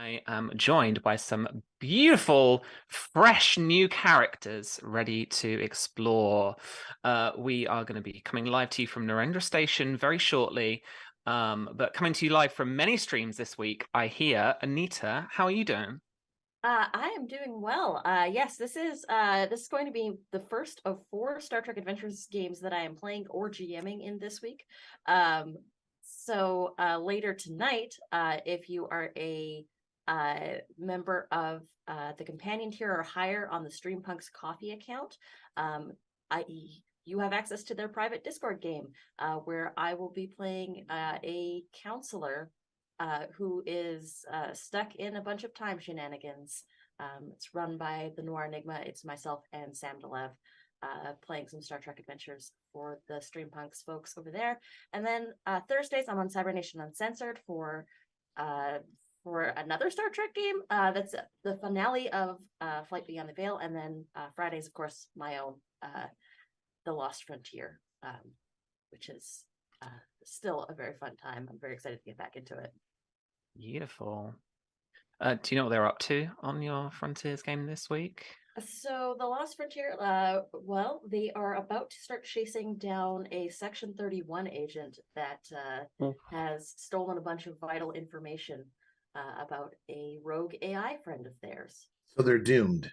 I am joined by some beautiful, fresh new characters ready to explore. We are going to be coming live to you from Narendra Station very shortly, but coming to you live from many streams this week. I hear. Anita, how are you doing? I am doing well. Yes, this is going to be the first of 4 Star Trek Adventures games that I am playing or GMing in this week. So later tonight, if you are a member of the companion tier or higher on the Streampunks Coffee account, you have access to their private Discord game, where I will be playing a counselor who is stuck in a bunch of time shenanigans. It's run by the Noir Enigma. It's myself and Sam Delev playing some Star Trek Adventures for the Streampunks folks over there. And then Thursdays, I'm on Cybernation Uncensored for another Star Trek game. That's the finale of Flight Beyond the Veil. And then Fridays, of course, my own The Lost Frontier, which is still a very fun time. I'm very excited to get back into it. Beautiful. Do you know what they're up to on your Frontiers game this week? So the Lost Frontier, well, they are about to start chasing down a Section 31 agent that has stolen a bunch of vital information about a rogue AI friend of theirs. So they're doomed.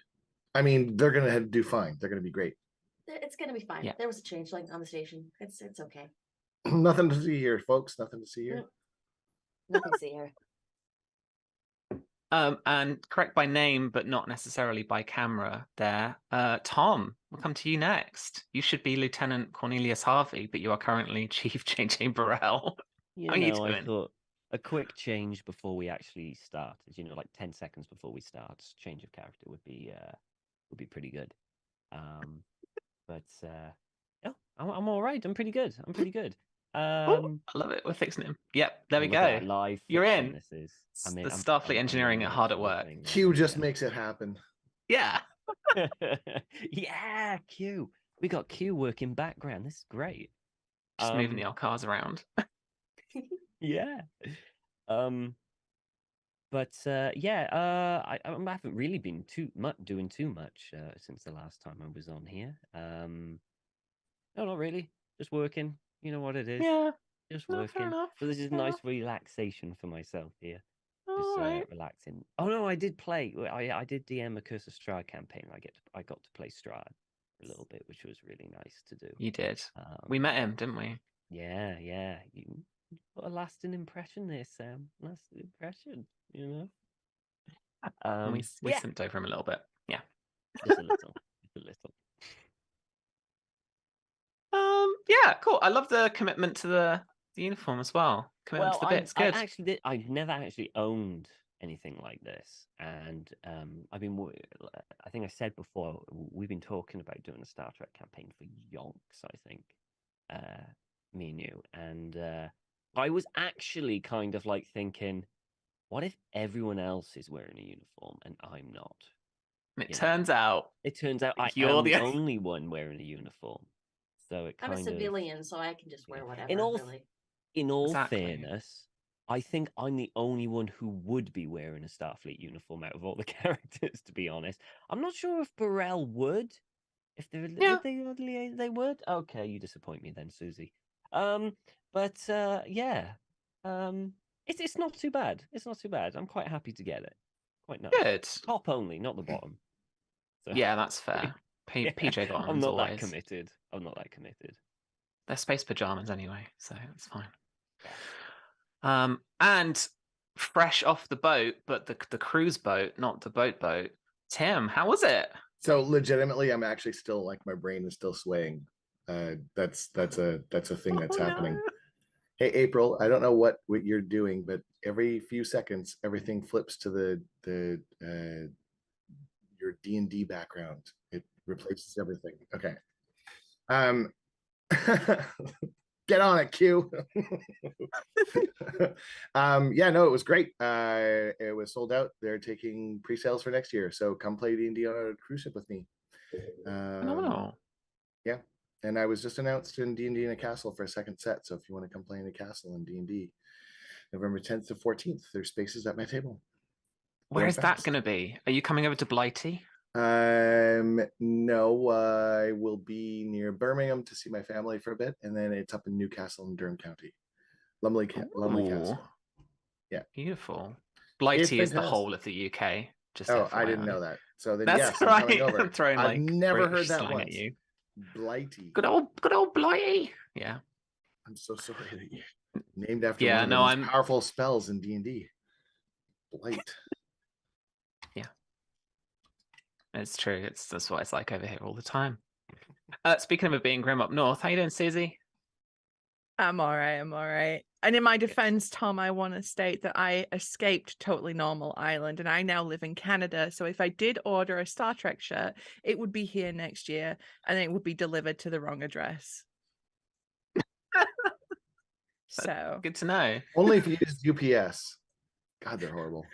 I mean, they're going to do fine. They're going to be great. It's going to be fine. Yeah. There was a changeling on the station. It's okay. Nothing to see here, folks. Nothing to see here. Nothing to see here. And correct by name, but not necessarily by camera there. Tom, we'll come to you next. You should be Lieutenant Cornelius Harvey, but you are currently Chief J.J. Burrell. How are you doing? I thought a quick change before we actually start, like 10 seconds before we start, change of character would be pretty good. But I'm all right. I'm pretty good. I love it. We're fixing him. Yep, there we go. Live You're in. This is. The Starfleet engineering at hard at work. Q just makes it happen. Yeah. Yeah, Q. We got Q working background. This is great. Just moving the old cars around. Yeah. But I haven't really been doing too much since the last time I was on here. No, not really. Just working. You know what it is. Yeah. Just working. So this is nice relaxation for myself here. Just right. Relaxing. Oh no, I did play. I did DM a Curse of Strahd campaign. I got to play Strahd a little bit, which was really nice to do. You did. We met him, didn't we? Yeah. You got a lasting impression there, Sam. Lasting impression, you know. We simped over him a little bit. Yeah. Just a little. Yeah, cool. I love the commitment to the uniform as well. Commitment to the bits. Good. I've never actually owned anything like this, and I think I said before, we've been talking about doing a Star Trek campaign for yonks, I think, me and you, and I was actually kind of like thinking, what if everyone else is wearing a uniform and I'm not? It turns out I am the only one wearing a uniform. So I'm a civilian, so I can just wear whatever. In all fairness, I think I'm the only one who would be wearing a Starfleet uniform out of all the characters, to be honest. I'm not sure if Burrell would. If they would. Okay, you disappoint me then, Susie. It's not too bad. It's not too bad. I'm quite happy to get it. Quite nice. Good. Top only, not the bottom. So, yeah, that's fair. PJ bottoms. I'm not always. that committed. They're space pajamas anyway, so it's fine. And fresh off the boat, but the cruise boat, not the boat. Tim, how was it? So legitimately, I'm actually still my brain is still swaying. That's a thing that's happening. Hey, April, I don't know what you're doing, but every few seconds, everything flips to your D&D background. It replaces everything. Okay. Get on it, Q. It was great. It was sold out. They're taking pre-sales for next year, so come play D&D on a cruise ship with me. Yeah, and I was just announced in D&D in a castle for a second set, so if you want to come play in a castle in D&D November 10th to 14th, there's spaces at my table. Where is that fast. going to be? Are you coming over to Blighty? No, I will be near Birmingham to see my family for a bit, and then it's up in Newcastle in Durham County. Lumley Castle. Yeah. Beautiful. It's Blighty is the fantastic. whole of the UK. Just Oh, FYI. I didn't know that. So then, That's yes, I'm right. coming over. I'm throwing I've like never British heard that slang at once. you. Blighty. Good old Blighty. Yeah. I'm so sorry that you named after Yeah, one of the no, most powerful spells in D&D. Blight. Yeah. It's true. That's what it's like over here all the time. Speaking of it being grim up north, how you doing, Susie? I'm all right. And in my defense, Tom, I want to state that I escaped Totally Normal Island and I now live in Canada. So if I did order a Star Trek shirt, it would be here next year and it would be delivered to the wrong address. So Good to know. Only if you use UPS. God, they're horrible.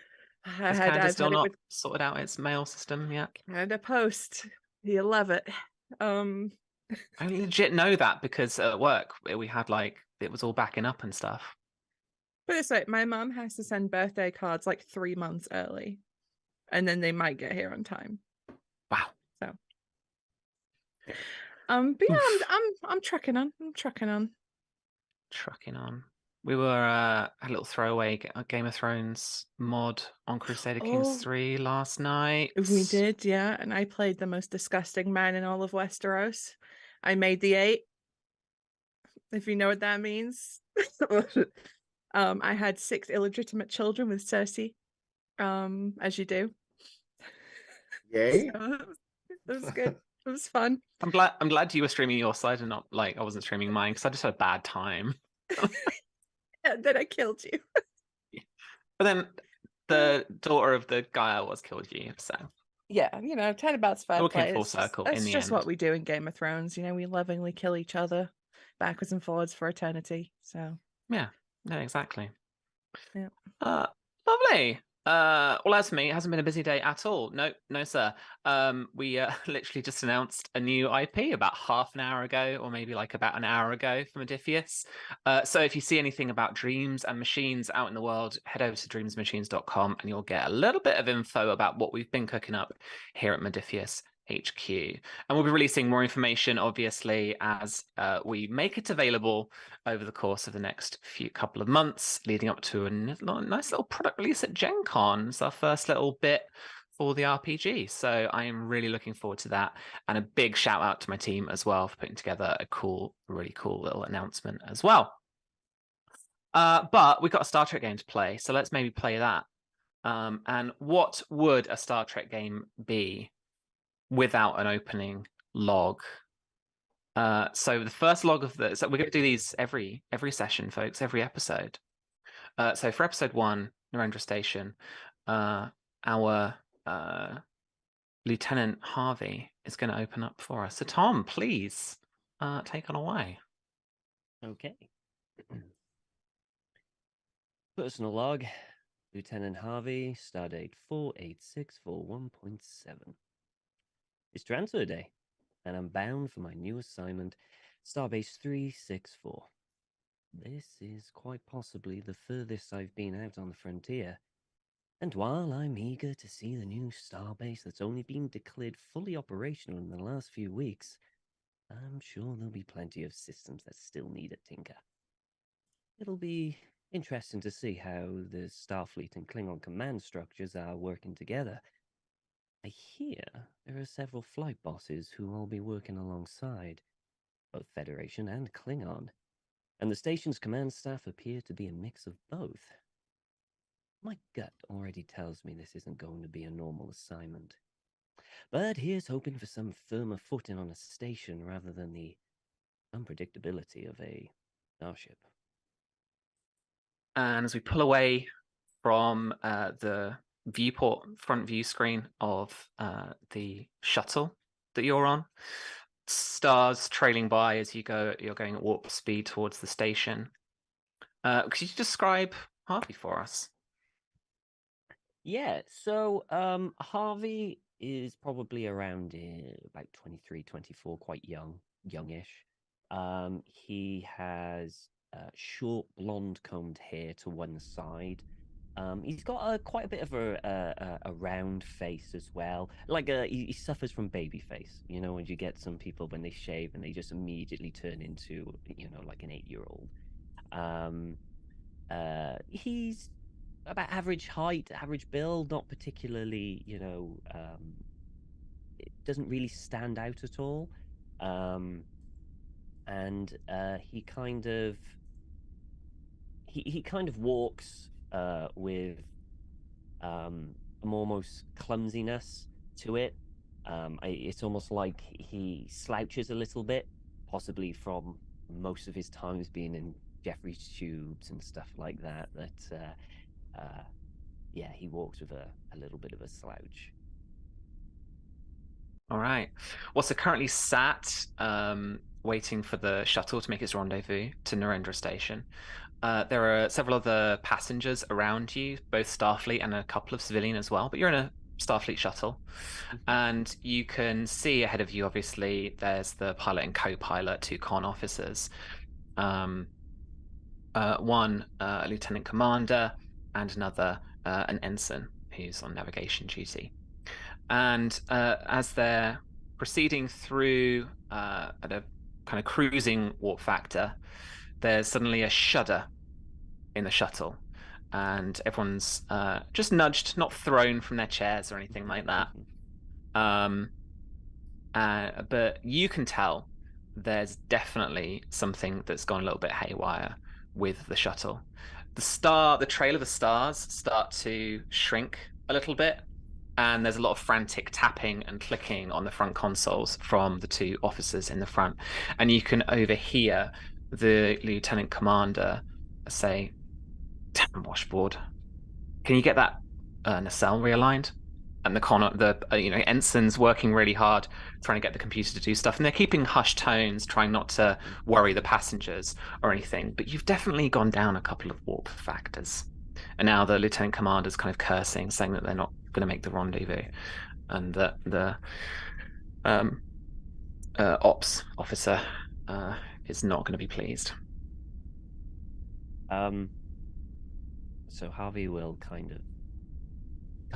Has Canada still not sorted out its mail system yet? Canada Post. You love it. I legit know that because at work we had like it was all backing up and stuff. But it's like my mom has to send birthday cards like 3 months early, and then they might get here on time. Wow. So, but yeah, I'm trucking on. Trucking on. We were a little throwaway Game of Thrones mod on Crusader Kings 3 last night. We did, yeah, and I played the most disgusting man in all of Westeros. I made the 8, if you know what that means. I had 6 illegitimate children with Cersei, as you do. Yay! So, it was good. It was fun. I'm glad you were streaming your side and not like I wasn't streaming mine because I just had a bad time. And then I killed you. But then the daughter of the guy I was killed you, so yeah, turnabout's fair play. Came full circle in the That's just end. what we do in Game of Thrones. We lovingly kill each other backwards and forwards for eternity. So yeah, no, exactly. Yeah. Lovely. Well, as for me, it hasn't been a busy day at all. No, sir. We literally just announced a new IP about half an hour ago, or maybe like about an hour ago for Modiphius. So if you see anything about dreams and machines out in the world, head over to dreamsmachines.com and you'll get a little bit of info about what we've been cooking up here at Modiphius HQ. And we'll be releasing more information, obviously, as we make it available over the course of the next couple of months, leading up to a nice little product release at Gen Con. It's our first little bit for the RPG. So I am really looking forward to that. And a big shout out to my team as well for putting together a really cool little announcement as well. But we've got a Star Trek game to play, so let's maybe play that. And what would a Star Trek game be without an opening log? So the first log of so we're going to do these every session, folks, every episode. So for episode 1, Narendra Station, our Lieutenant Harvey is going to open up for us. So Tom, please take on away. Okay. Personal log, Lieutenant Harvey, stardate 48641.7. It's transfer day, and I'm bound for my new assignment, Starbase 364. This is quite possibly the furthest I've been out on the frontier. And while I'm eager to see the new starbase that's only been declared fully operational in the last few weeks, I'm sure there'll be plenty of systems that still need a tinker. It'll be interesting to see how the Starfleet and Klingon command structures are working together. I hear there are several flight bosses who will be working alongside, both Federation and Klingon, and the station's command staff appear to be a mix of both. My gut already tells me this isn't going to be a normal assignment. But here's hoping for some firmer footing on a station rather than the unpredictability of a starship. And as we pull away from the front view screen of the shuttle that you're on, stars trailing by as you're going at warp speed towards the station. Could you describe Harvey for us? Yeah, so Harvey is probably around about 23, 24, quite youngish. He has short blonde combed hair to one side, He's got quite a bit of a round face as well. Like he suffers from baby face. You know, when you get some people when they shave and they just immediately turn into, you know, like an 8-year-old. He's about average height, average build, not particularly, you know, it doesn't really stand out at all. And he kind of walks with almost clumsiness to it. It's almost like he slouches a little bit, possibly from most of his times being in Jeffrey's tubes and stuff like that. Yeah, he walks with a little bit of a slouch. All right. Well, so currently sat waiting for the shuttle to make its rendezvous to Narendra Station. There are several other passengers around you, both Starfleet and a couple of civilian as well, but you're in a Starfleet shuttle. And you can see ahead of you, obviously, there's the pilot and co-pilot, 2 con officers. One a lieutenant commander and another an ensign who's on navigation duty. And as they're proceeding through at a kind of cruising warp factor, there's suddenly a shudder in the shuttle, and everyone's just nudged, not thrown from their chairs or anything like that. But you can tell there's definitely something that's gone a little bit haywire with the shuttle. The trail of the stars start to shrink a little bit, and there's a lot of frantic tapping and clicking on the front consoles from the 2 officers in the front. And you can overhear the lieutenant commander say, "Damn washboard, can you get that nacelle realigned?" And the ensign's working really hard trying to get the computer to do stuff, and they're keeping hushed tones, trying not to worry the passengers or anything. But you've definitely gone down a couple of warp factors, and now the lieutenant commander's kind of cursing, saying that they're not going to make the rendezvous, and that the ops officer is not going to be pleased. So Harvey will kind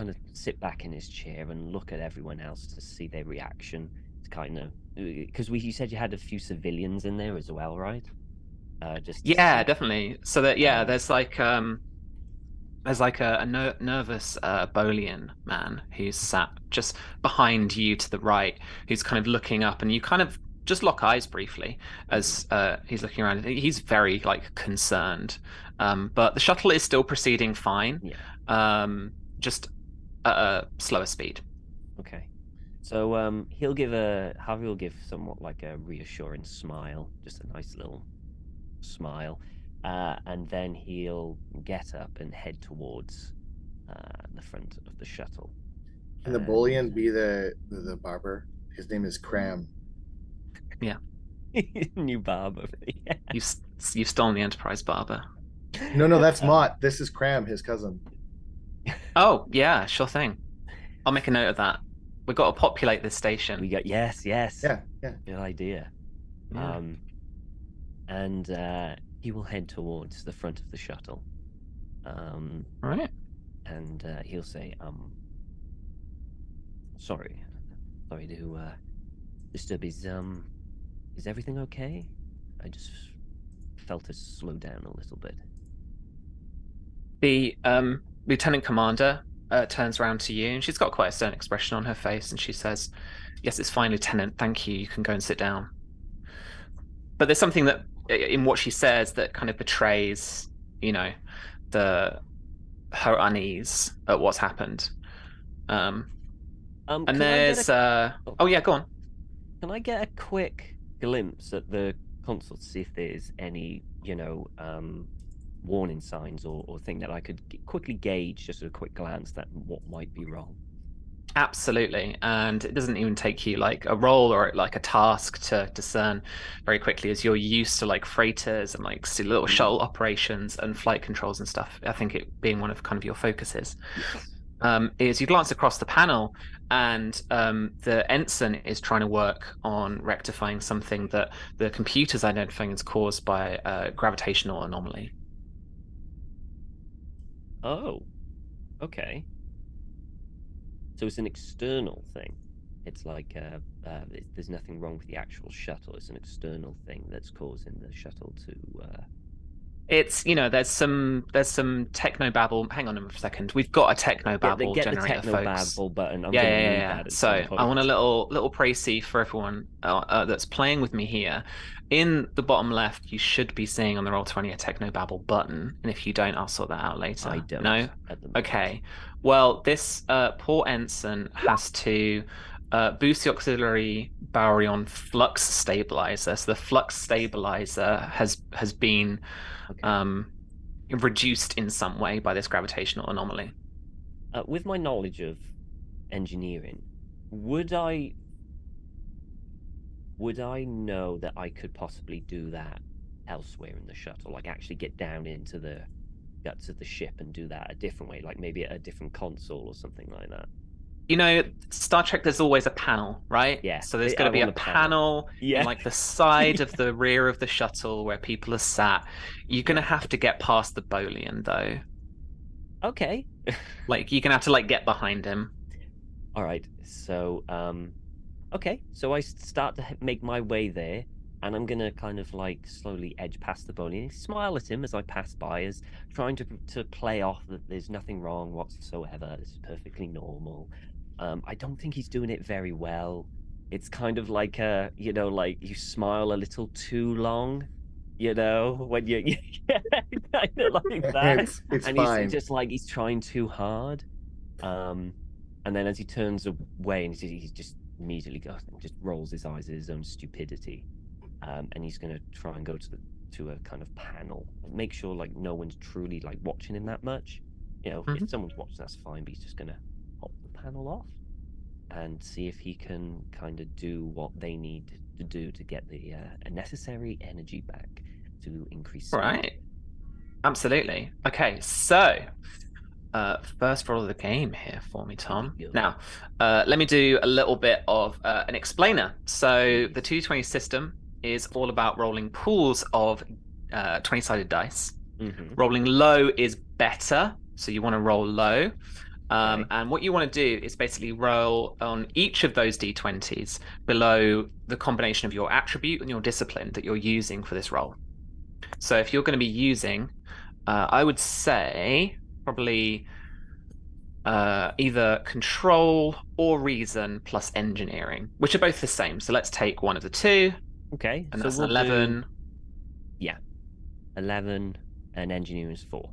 of sit back in his chair and look at everyone else to see their reaction. To kind of, because you said you had a few civilians in there as well, right? Definitely. So that there's like a nervous Bolian man who's sat just behind you to the right, who's kind of looking up, and you kind of just lock eyes briefly as he's looking around. He's very concerned, but the shuttle is still proceeding fine. Just at a slower speed. Okay, so Harvey will give somewhat like a reassuring smile, just a nice little smile, and then he'll get up and head towards the front of the shuttle. Can the Bolian be the barber? His name is Cram. Yeah. New barber. Yeah. You've stolen the Enterprise barber. No, that's Mott. This is Cram, his cousin. Oh, yeah, sure thing. I'll make a note of that. We've got to populate this station. Yes. Yeah. Good idea. Yeah. And he will head towards the front of the shuttle. Right. And he'll say, sorry to disturb. Is everything okay? I just felt it slow down a little bit. The lieutenant commander turns around to you, and she's got quite a stern expression on her face, and she says, "Yes, it's fine, Lieutenant. Thank you. You can go and sit down." But there's something that in what she says that kind of betrays, her unease at what's happened. And there's oh yeah, go on. Can I get a quick glimpse at the console to see if there's any, warning signs or thing that I could quickly gauge, just a quick glance, that what might be wrong? Absolutely. And it doesn't even take you like a roll or like a task to discern very quickly, as you're used to like freighters and like little shuttle operations and flight controls and stuff. I think it being one of kind of your focuses. Yes. Is you glance across the panel, and the ensign is trying to work on rectifying something that the computer's identifying as caused by a gravitational anomaly. Oh, okay. So it's an external thing. It's like there's nothing wrong with the actual shuttle. It's an external thing that's causing the shuttle to. It's, there's some techno babble. Hang on a second. We've got a techno babble Get the generator, techno folks. babble button. I'm Yeah, gonna yeah, need yeah. that at So some point. I want a little précis for everyone that's playing with me here. In the bottom left, you should be seeing on the Roll20 a techno babble button, and if you don't, I'll sort that out later. I don't. No. At the moment. Okay. Well, this poor ensign has to boost the auxiliary baryon flux stabilizer. So the flux stabilizer has been reduced in some way by this gravitational anomaly. With my knowledge of engineering, would I know that I could possibly do that elsewhere in the shuttle? Like actually get down into the guts of the ship and do that a different way, like maybe at a different console or something like that? Star Trek, there's always a panel, right? Yeah. So there's going to be a panel yeah. in like the side of the rear of the shuttle where people are sat. You're going to have to get past the Bolian, though. Okay. Like, you're going to have to, like, get behind him. All right. So, okay. So I start to make my way there, and I'm going to kind of, like, slowly edge past the Bolian, smile at him as I pass by, as trying to play off that there's nothing wrong whatsoever. This is perfectly normal. I don't think he's doing it very well. It's kind of like like you smile a little too long, when you kind of like that. It's and fine. He's just like he's trying too hard. And then as he turns away, and he just immediately goes and just rolls his eyes at his own stupidity. And he's gonna try and go to a kind of panel and make sure like no one's truly like watching him that much. If someone's watching, that's fine, but he's just gonna pop the panel off and see if he can kind of do what they need to do to get the necessary energy back to increase speed. Right. Absolutely. Okay, so first roll of the game here for me, Tom. Now, let me do a little bit of an explainer. So the 220 system is all about rolling pools of 20-sided dice. Rolling low is better, so you want to roll low. And what you want to do is basically roll on each of those d20s below the combination of your attribute and your discipline that you're using for this roll. So if you're going to be using, I would say probably either control or reason plus engineering, which are both the same. So let's take one of the two. Okay. And that's 11. Yeah. 11 and engineering is 4.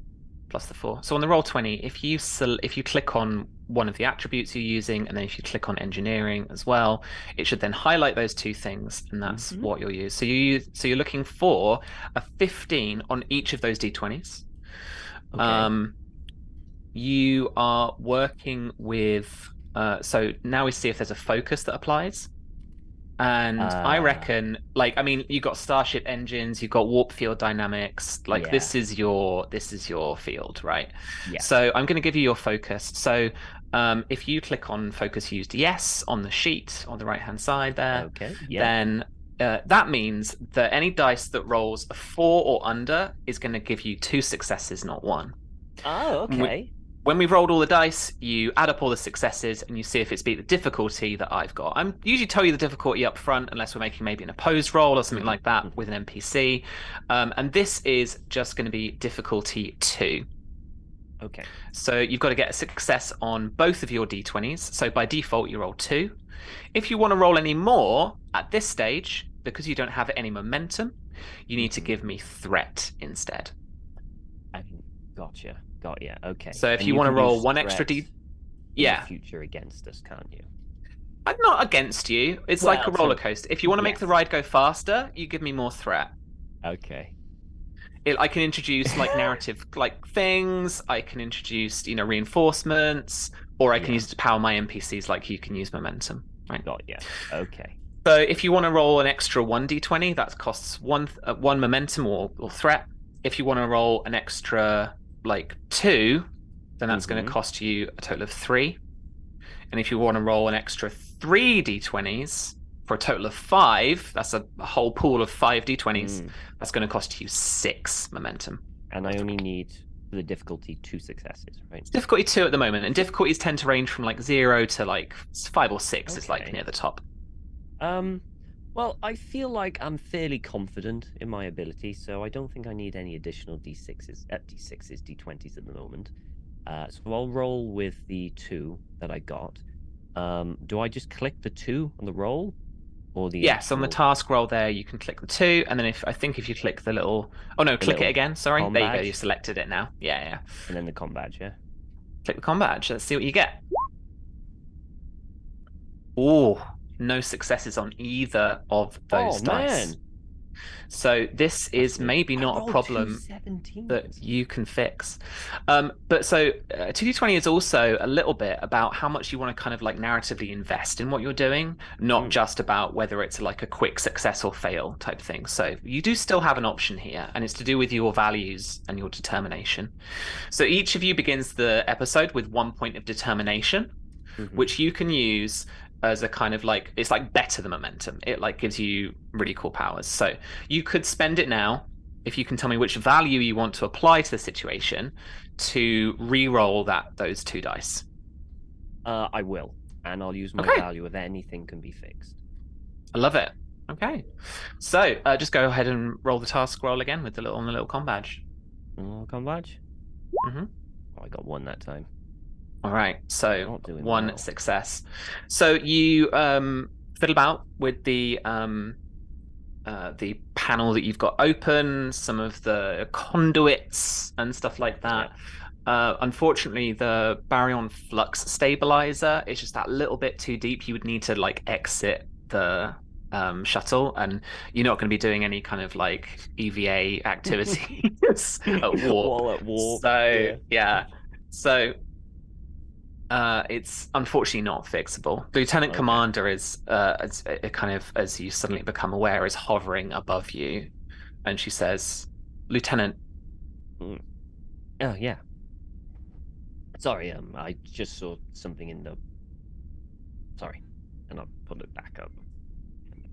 Plus the 4. So on the Roll20, if you click on one of the attributes you're using, and then if you click on engineering as well, it should then highlight those two things, and that's what you'll use. So you're looking for a 15 on each of those d20s. Okay. You are working with so now we see if there's a focus that applies. And I reckon, you've got starship engines, you've got warp field dynamics. This is your field, right? Yeah. So I'm going to give you your focus. So if you click on focus used yes on the sheet on the right hand side there, then that means that any dice that rolls a 4 or under is going to give you 2 successes, not 1. Oh, okay. When we've rolled all the dice, you add up all the successes and you see if it's beat the difficulty that I've got. I usually tell you the difficulty up front unless we're making maybe an opposed roll or something like that with an NPC. And this is just going to be difficulty 2. Okay. So you've got to get a success on both of your d20s. So by default, you roll 2. If you want to roll any more at this stage, because you don't have any momentum, you need to give me threat instead. Gotcha. Got you. Okay. So if you want to roll one extra in the future against us, can't you? I'm not against you. It's like a roller coaster. If you want to make the ride go faster, you give me more threat. Okay. I can introduce narrative things. I can introduce reinforcements, or I can use it to power my NPCs. Like you can use momentum. Right. Got you. Okay. So if you want to roll an extra 1d20, that costs one momentum or threat. If you want to roll an extra 2, then that's going to cost you a total of 3. And if you want to roll an extra 3 d20s for a total of 5, that's a whole pool of 5 d20s. That's going to cost you 6 momentum. And I only need For the difficulty, 2 successes, right? Difficulty 2 at the moment, and difficulties tend to range from like 0 to like 5 or 6 is like Okay. near the top. Well, I feel like I'm fairly confident in my ability, so I don't think I need any additional D6s, D20s at the moment. So I'll roll with the 2 that I got. Do I just click the 2 on the roll? Or the Yes, on the actual- task roll there, you can click the 2, and then if you click the little, oh no, click it little again. Sorry, com there you go. badge? You selected it now. Yeah. And then the com badge, yeah? Click the com badge. Let's see what you get. Oh, no successes on either of those dice. Man. So this is Fascinating. maybe I not a rolled problem 2 that 17s. you can fix. But so 2d20 is also a little bit about how much you want to kind of like narratively invest in what you're doing, not just about whether it's like a quick success or fail type thing. So you do still have an option here, and it's to do with your values and your determination. So each of you begins the episode with 1 point of determination, which you can use as a kind of like, it's like better the momentum. It like gives you really cool powers. So you could spend it now if you can tell me which value you want to apply to the situation to re-roll those 2 dice. I will, and I'll use my Okay. value if anything can be fixed. I love it. Okay, so just go ahead and roll the task roll again with the little com badge. Com badge? Mm-hmm. Oh, I got 1 that time. All right, so Not doing 1 well. success. So you fiddle about with the panel that you've got open, some of the conduits and stuff like that. Unfortunately, the baryon flux stabilizer is just that little bit too deep. You would need to like exit the shuttle, and you're not going to be doing any kind of like EVA activities at warp. While at warp. So yeah. So it's unfortunately not fixable. The Lieutenant Commander is kind of, as you suddenly become aware, is hovering above you, and she says, "Lieutenant." Oh yeah. Sorry, I just saw something in the. Sorry, and I'll put it back up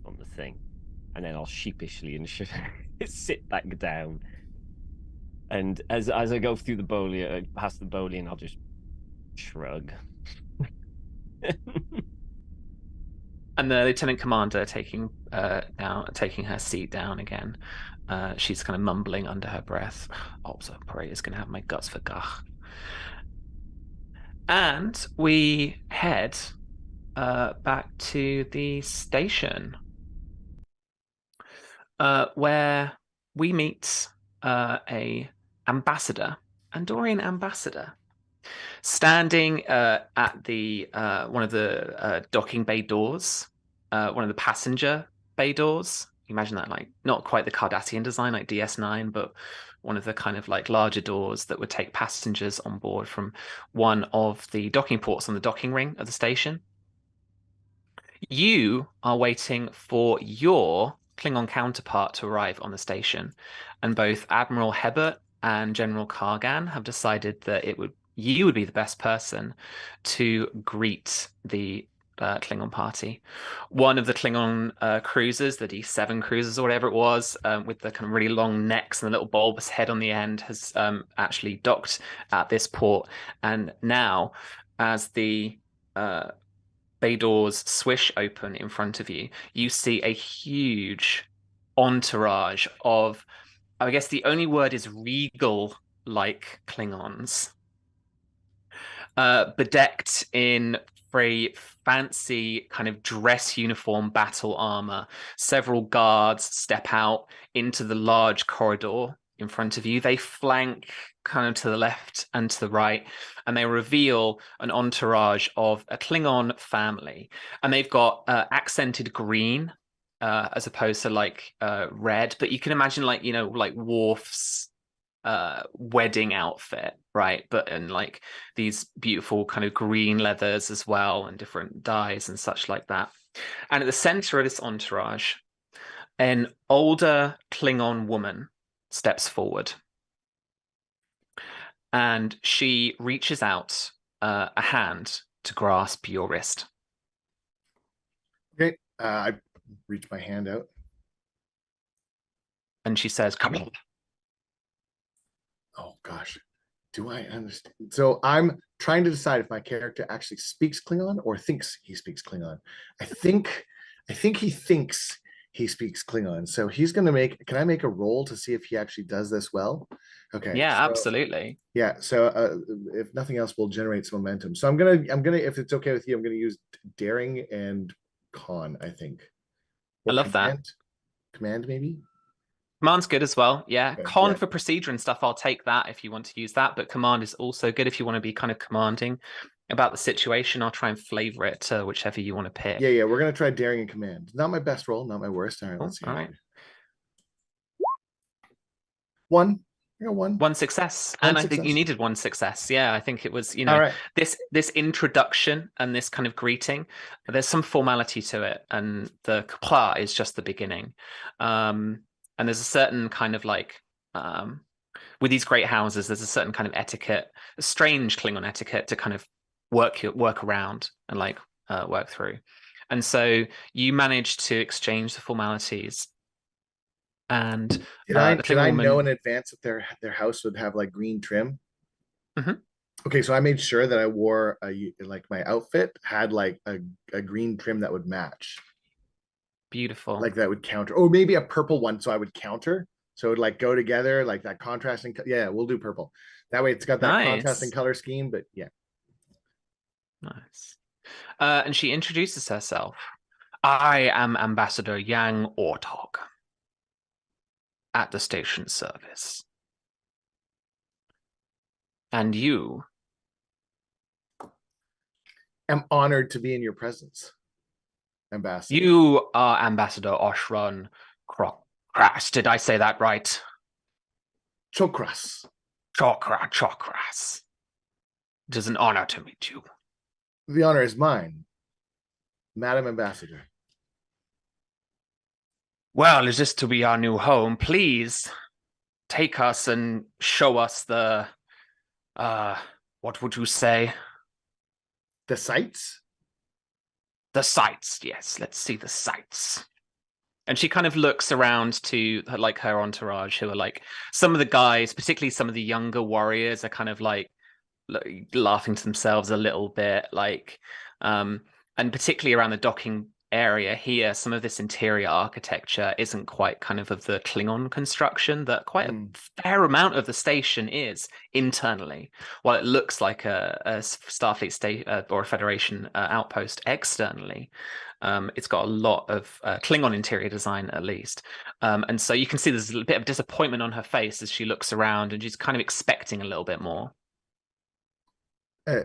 on the thing, and then I'll sheepishly and sit back down. And as I go through the Bolian, past the Bolian, I'll just shrug. And the Lieutenant Commander taking her seat down again. She's kind of mumbling under her breath. Operator's going to have my guts for gach. And we head back to the station, where we meet a Andorian ambassador, standing at the one of the docking bay doors, one of the passenger bay doors. Imagine that, like not quite the Cardassian design like DS9, but one of the kind of like larger doors that would take passengers on board from one of the docking ports on the docking ring of the station. You are waiting for your Klingon counterpart to arrive on the station, and both Admiral Hebert and General Kargan have decided that you would be the best person to greet the Klingon party. One of the Klingon cruisers, the D7 cruisers or whatever it was, with the kind of really long necks and the little bulbous head on the end, has actually docked at this port. And now, as the bay doors swish open in front of you, you see a huge entourage of, I guess the only word is regal-like Klingons, bedecked in very fancy kind of dress uniform battle armor. Several guards step out into the large corridor in front of you. They flank kind of to the left and to the right, and they reveal an entourage of a Klingon family. And they've got accented green as opposed to like red, but you can imagine like, you know, like Worf's wedding outfit, right? But in like these beautiful kind of green leathers as well, and different dyes and such like that. And at the center of this entourage, an older Klingon woman steps forward, and she reaches out a hand to grasp your wrist. Okay, I reach my hand out. And she says, "Come on." Oh gosh, Do I understand? So I'm trying to decide if my character actually speaks Klingon or thinks he speaks Klingon. I think he thinks he speaks Klingon. So he's going to make. Can I make a roll to see if he actually does this well? Okay. Yeah, so, absolutely. Yeah. So if nothing else, we'll generate some momentum. So I'm gonna. If it's okay with you, I'm gonna use daring and con. I think. I Or love that. Command maybe. Command's good as well. Yeah. Okay, Con yeah. for procedure and stuff, I'll take that if you want to use that. But command is also good if you want to be kind of commanding about the situation. I'll try and flavor it to whichever you want to pick. Yeah. We're gonna try daring and command. Not my best roll, not my worst. All right, let's see. All right. One. I got one. One success. And I think you needed one success. Yeah, I think it was, you know, All right. this introduction and this kind of greeting, there's some formality to it. And the Kpla is just the beginning. And there's a certain kind of like, with these great houses, there's a certain kind of etiquette, a strange Klingon etiquette to kind of work around and like work through. And so you managed to exchange the formalities. And did I know in advance that their house would have like green trim? Mm-hmm. Okay, so I made sure that I wore my outfit had like a green trim that would match. Beautiful. Like that would counter, or maybe a purple one, so I would counter. So it would like go together, like that contrasting. Yeah, we'll do purple. That way, it's got that contrasting color scheme. But yeah, nice. And she introduces herself. I am Ambassador Yang Ortog at the station service. And you? I'm honored to be in your presence, Ambassador. You are Ambassador Oshron Chokras. Did I say that right? Chokras. Chokras. It is an honor to meet you. The honor is mine, Madam Ambassador. Well, is this to be our new home? Please take us and show us the, what would you say? The sights? The sights, yes. Let's see the sights. And she kind of looks around to like her entourage, who are like some of the guys, particularly some of the younger warriors, are kind of like laughing to themselves a little bit, like, and particularly around the docking area here, some of this interior architecture isn't quite kind of the Klingon construction that quite a fair amount of the station is internally. While it looks like a Starfleet state or a Federation outpost externally, it's got a lot of Klingon interior design, at least. And so you can see there's a bit of disappointment on her face as she looks around, and she's kind of expecting a little bit more.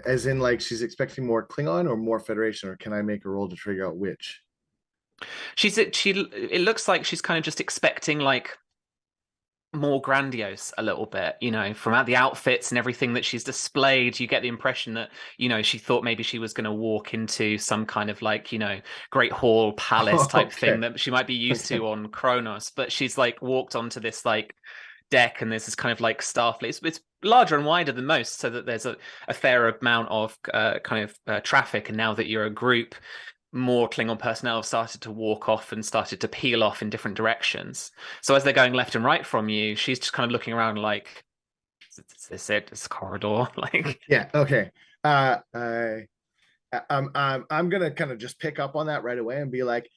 As in, like, she's expecting more Klingon or more Federation, or can I make a roll to figure out which? It looks like she's kind of just expecting like more grandiose a little bit, you know, from the outfits and everything that she's displayed. You get the impression that, you know, she thought maybe she was going to walk into some kind of like, you know, great hall palace type thing that she might be used to on Kronos, but she's like walked onto this like deck, and there's this kind of like Starfleet. It's larger and wider than most, so that there's a fair amount of traffic. And now that you're a group, more Klingon personnel have started to walk off and started to peel off in different directions. So as they're going left and right from you, she's just kind of looking around like, is this it? This corridor? Like, yeah, okay. I'm gonna kind of just pick up on that right away and be like,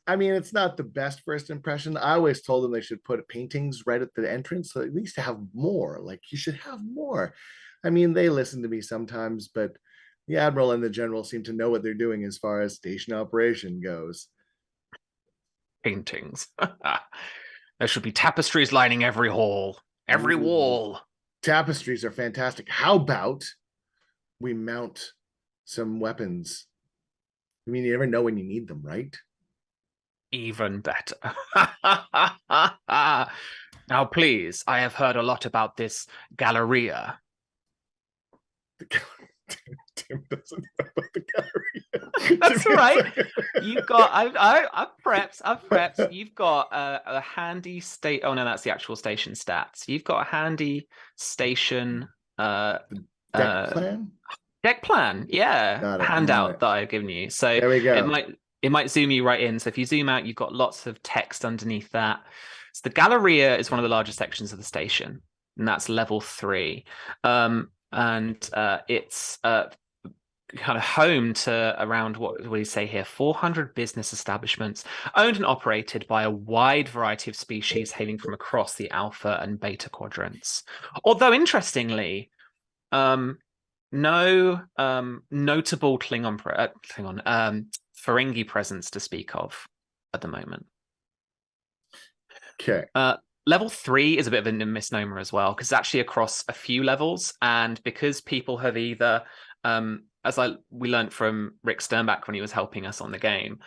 I mean, it's not the best first impression. I always told them they should put paintings right at the entrance, so at least have more. Like, you should have more. I mean, they listen to me sometimes, but the Admiral and the General seem to know what they're doing as far as station operation goes. Paintings. There should be tapestries lining every hall, every wall. Tapestries are fantastic. How about we mount some weapons? I mean, you never know when you need them, right? Even better. Now, please, I have heard a lot about this Galleria. Tim doesn't know about the Galleria. That's right. You've got. I've prepped. You've got a handy state. Oh no, that's the actual station stats. You've got a handy station. Deck plan. Deck plan. Yeah, handout that I've given you. So there we go. It might zoom you right in. So if you zoom out, you've got lots of text underneath that. So the Galleria is one of the largest sections of the station. and that's level 3. It's kind of home to around, what do we say here, 400 business establishments owned and operated by a wide variety of species hailing from across the alpha and beta quadrants. Although interestingly, no notable Ferengi presence to speak of at the moment. Okay. Level 3 is a bit of a misnomer as well, because it's actually across a few levels, and because people have either we learned from Rick Sternbach when he was helping us on the game,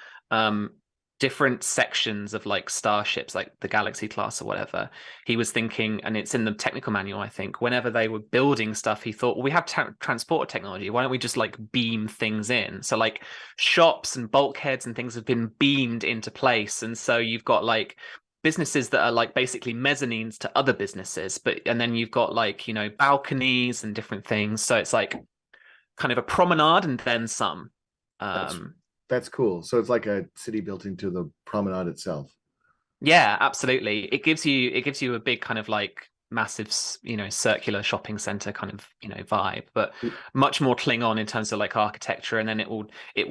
different sections of like starships, like the Galaxy class or whatever, he was thinking, and it's in the technical manual, I think, whenever they were building stuff, he thought, well, we have transporter technology, why don't we just like beam things in? So like shops and bulkheads and things have been beamed into place, and so you've got like businesses that are like basically mezzanines to other businesses, and then you've got like, you know, balconies and different things, so it's like kind of a promenade and then some. That's cool. So it's like a city built into the promenade itself. Yeah, absolutely. It gives you a big kind of like massive, you know, circular shopping center kind of, you know, vibe, but much more Klingon in terms of like architecture, and then it will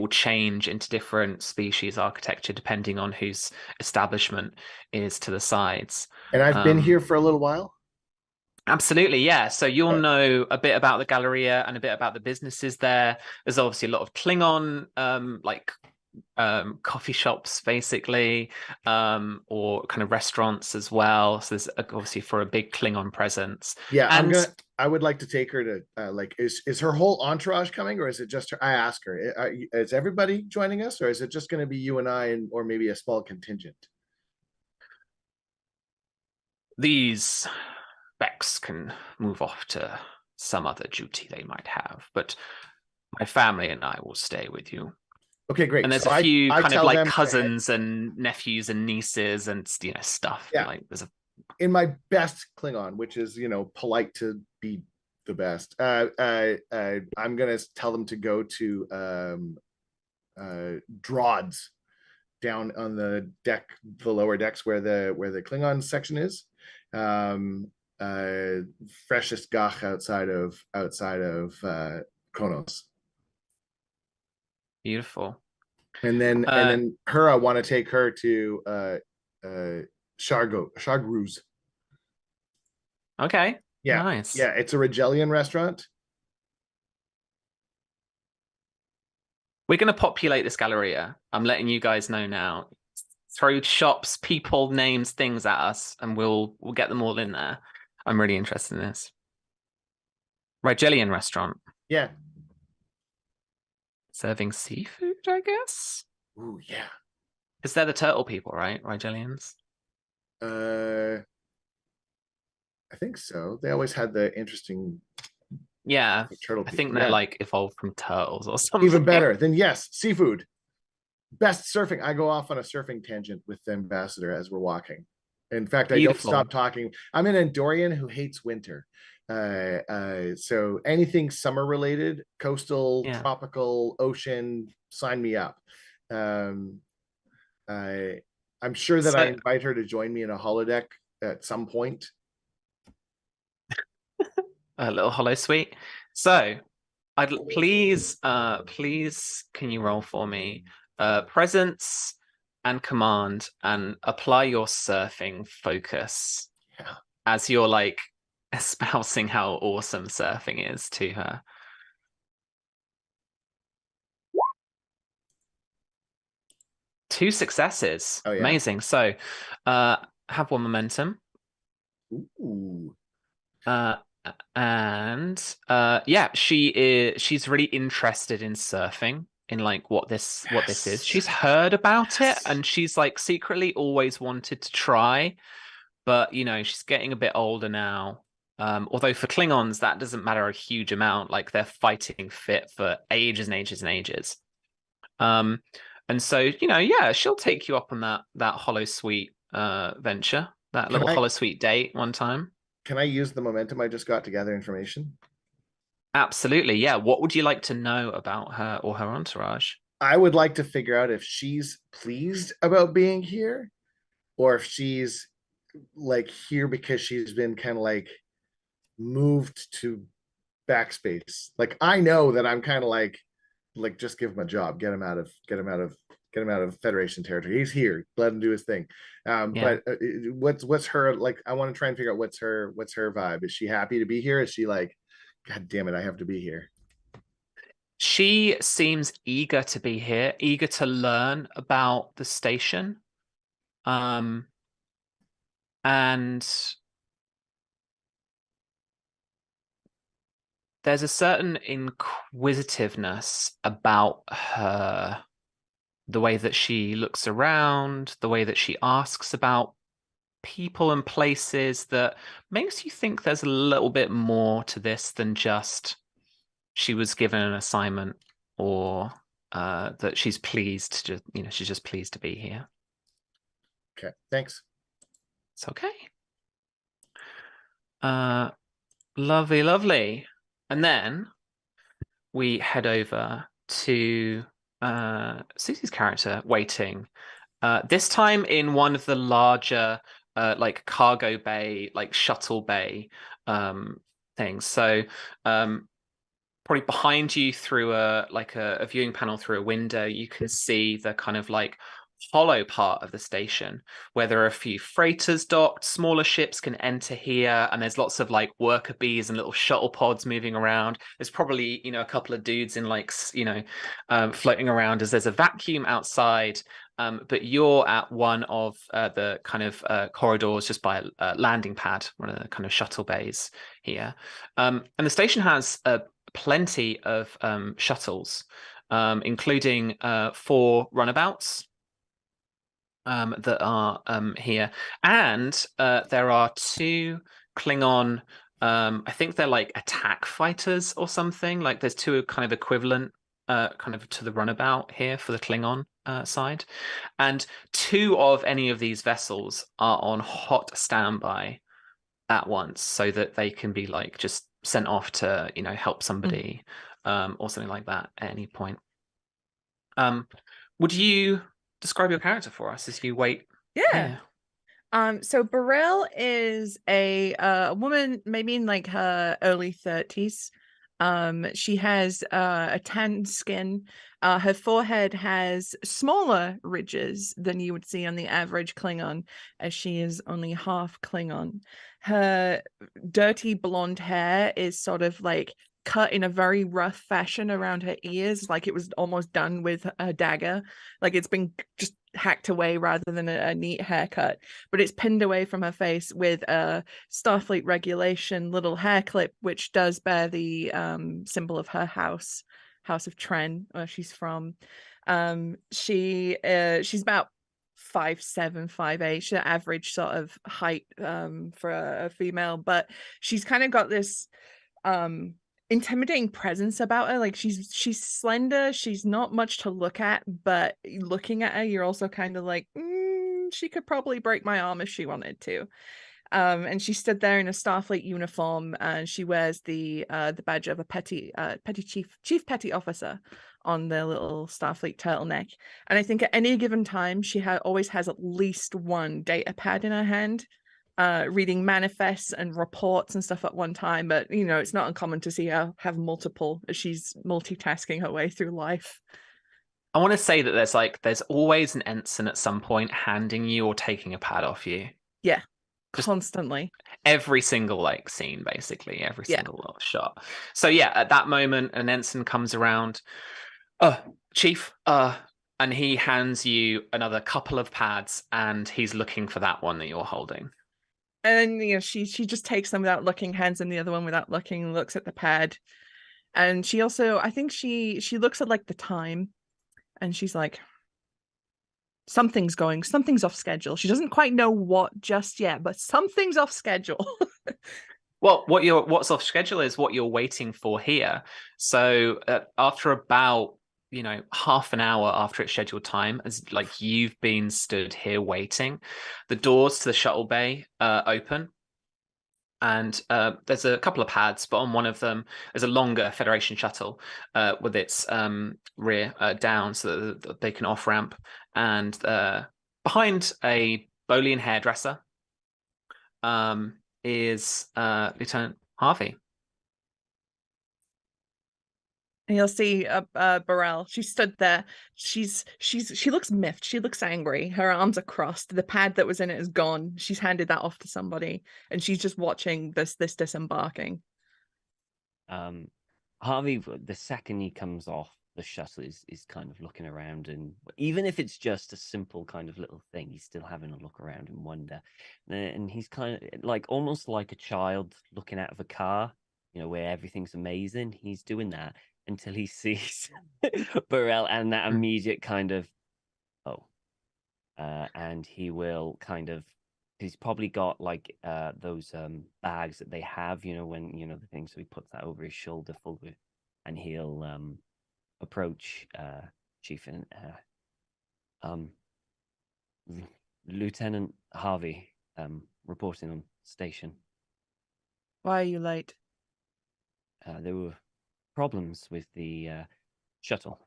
change into different species architecture depending on whose establishment is to the sides. And I've been here for a little while. Absolutely, yeah. So you'll know a bit about the Galleria and a bit about the businesses there. There's obviously a lot of Klingon, coffee shops, basically, or kind of restaurants as well. So there's obviously for a big Klingon presence. Yeah, and I would like to take her to is her whole entourage coming, or is it just her? I ask her, is everybody joining us, or is it just going to be you and I, or maybe a small contingent? These Becks can move off to some other duty they might have, but my family and I will stay with you. Okay, great. And there's so a few I kind of like them, cousins and nephews and nieces and, you know, stuff. Yeah. Like there's in my best Klingon, which is, you know, polite to be the best. I'm gonna tell them to go to Drods down on the deck, the lower decks where the Klingon section is. Freshest gach outside of Kronos. beautiful. And then her, I want to take her to Shargruz. Okay. Yeah. Nice. Yeah, it's a Regelian restaurant. We're going to populate this Galleria. I'm letting you guys know now. Throw shops, people, names, things at us, and we'll get them all in there. I'm really interested in this. Rigelian restaurant. Yeah. Serving seafood, I guess? Ooh, yeah. Because they're the turtle people, right? Rigelians? I think so. They always had the interesting turtle people. I think they're like evolved from turtles or something. Even better. Then yes, seafood. Best surfing. I go off on a surfing tangent with the Ambassador as we're walking. In fact, I don't stop talking. I'm an Andorian who hates winter. So anything summer related, coastal, tropical, ocean, sign me up. I'm sure that I invite her to join me in a holodeck at some point. A little holo suite. So I'd please can you roll for me presence and command and apply your surfing focus as you're like espousing how awesome surfing is to her. Two successes. Oh, yeah. Amazing. So have one momentum. Ooh. And she's really interested in surfing, in like what this is. She's heard about it, and she's like secretly always wanted to try, but you know, she's getting a bit older now. Although for Klingons that doesn't matter a huge amount, like they're fighting fit for ages and ages and ages. And so, you know, she'll take you up on that holosuite venture, that little holosuite date one time. Can I use the momentum I just got to gather information? Absolutely, yeah. What would you like to know about her or her entourage? I would like to figure out if she's pleased about being here, or if she's like here because she's been kind of like moved to backspace. Like I know that I'm kind of like just give him a job, get him out of Federation territory. He's here, let him do his thing. But what's her like? I want to try and figure out what's her vibe. Is she happy to be here? Is she like, God damn it, I have to be here? She seems eager to be here, eager to learn about the station. And there's a certain inquisitiveness about her, the way that she looks around, the way that she asks about people and places, that makes you think there's a little bit more to this than just she was given an assignment, or that she's pleased to, she's just pleased to be here. Okay, thanks. It's okay. Lovely, lovely. And then we head over to Susie's character waiting. This time in one of the larger like cargo bay, like shuttle bay things. So probably behind you through a viewing panel through a window, you can see the kind of like hollow part of the station where there are a few freighters docked. Smaller ships can enter here, and there's lots of like worker bees and little shuttle pods moving around. There's probably a couple of dudes in like floating around as there's a vacuum outside. But you're at one of the kind of corridors just by a landing pad, one of the kind of shuttle bays here. And the station has plenty of shuttles, including 4 runabouts that are here. And there are 2 Klingon, I think they're like attack fighters or something. Like there's 2 kind of equivalent kind of to the runabout here for the Klingon side. And 2 of any of these vessels are on hot standby at once, so that they can be like just sent off to help somebody or something like that at any point. Would you describe your character for us as you wait? Yeah. So Burrell is a woman maybe in like her early 30s. She has a tan skin. Her forehead has smaller ridges than you would see on the average Klingon, as she is only half Klingon. Her dirty blonde hair is sort of like cut in a very rough fashion around her ears, like it was almost done with a dagger. Like it's been just hacked away rather than a neat haircut, but it's pinned away from her face with a Starfleet regulation little hair clip, which does bear the symbol of her house of Tren, where she's from. She's about 5'7", 5'8", she's an average sort of height for a female, but she's kind of got this intimidating presence about her. Like she's slender, she's not much to look at, but looking at her you're also kind of like, she could probably break my arm if she wanted to. And she stood there in a Starfleet uniform, and she wears the badge of a petty chief petty officer on the little Starfleet turtleneck. And I think at any given time she always has at least one data pad in her hand, reading manifests and reports and stuff at one time. But it's not uncommon to see her have multiple, as she's multitasking her way through life. I want to say that there's always an ensign at some point handing you or taking a pad off you. Yeah, just constantly. Every single like scene, basically every single shot. So yeah, at that moment an ensign comes around. Chief, and he hands you another couple of pads, and he's looking for that one that you're holding. And she just takes them without looking, hands him the other one without looking, looks at the pad. And she also, I think she looks at like the time, and she's like, something's off schedule. She doesn't quite know what just yet, but something's off schedule. Well, what's off schedule is what you're waiting for here. So after about half an hour after its scheduled time, as like you've been stood here waiting, the doors to the shuttle bay open, and there's a couple of pads, but on one of them there's a longer Federation shuttle with its rear down, so that they can off ramp, and behind a Bolian hairdresser is Lieutenant Harvey. And you'll see Burrell. She stood there. She looks miffed. She looks angry. Her arms are crossed. The pad that was in it is gone. She's handed that off to somebody, and she's just watching this disembarking. Harvey, the second he comes off the shuttle, is kind of looking around, and even if it's just a simple kind of little thing, he's still having a look around and wonder. And he's kind of like almost like a child looking out of a car, you know, where everything's amazing. He's doing that until he sees Burrell and that immediate kind of, and he will kind of, he's probably got like those bags that they have, you know, when, you know, the thing, so he puts that over his shoulder full with, and he'll approach Chief and Lieutenant Harvey, reporting on station. Why are you late? There were problems with the shuttle.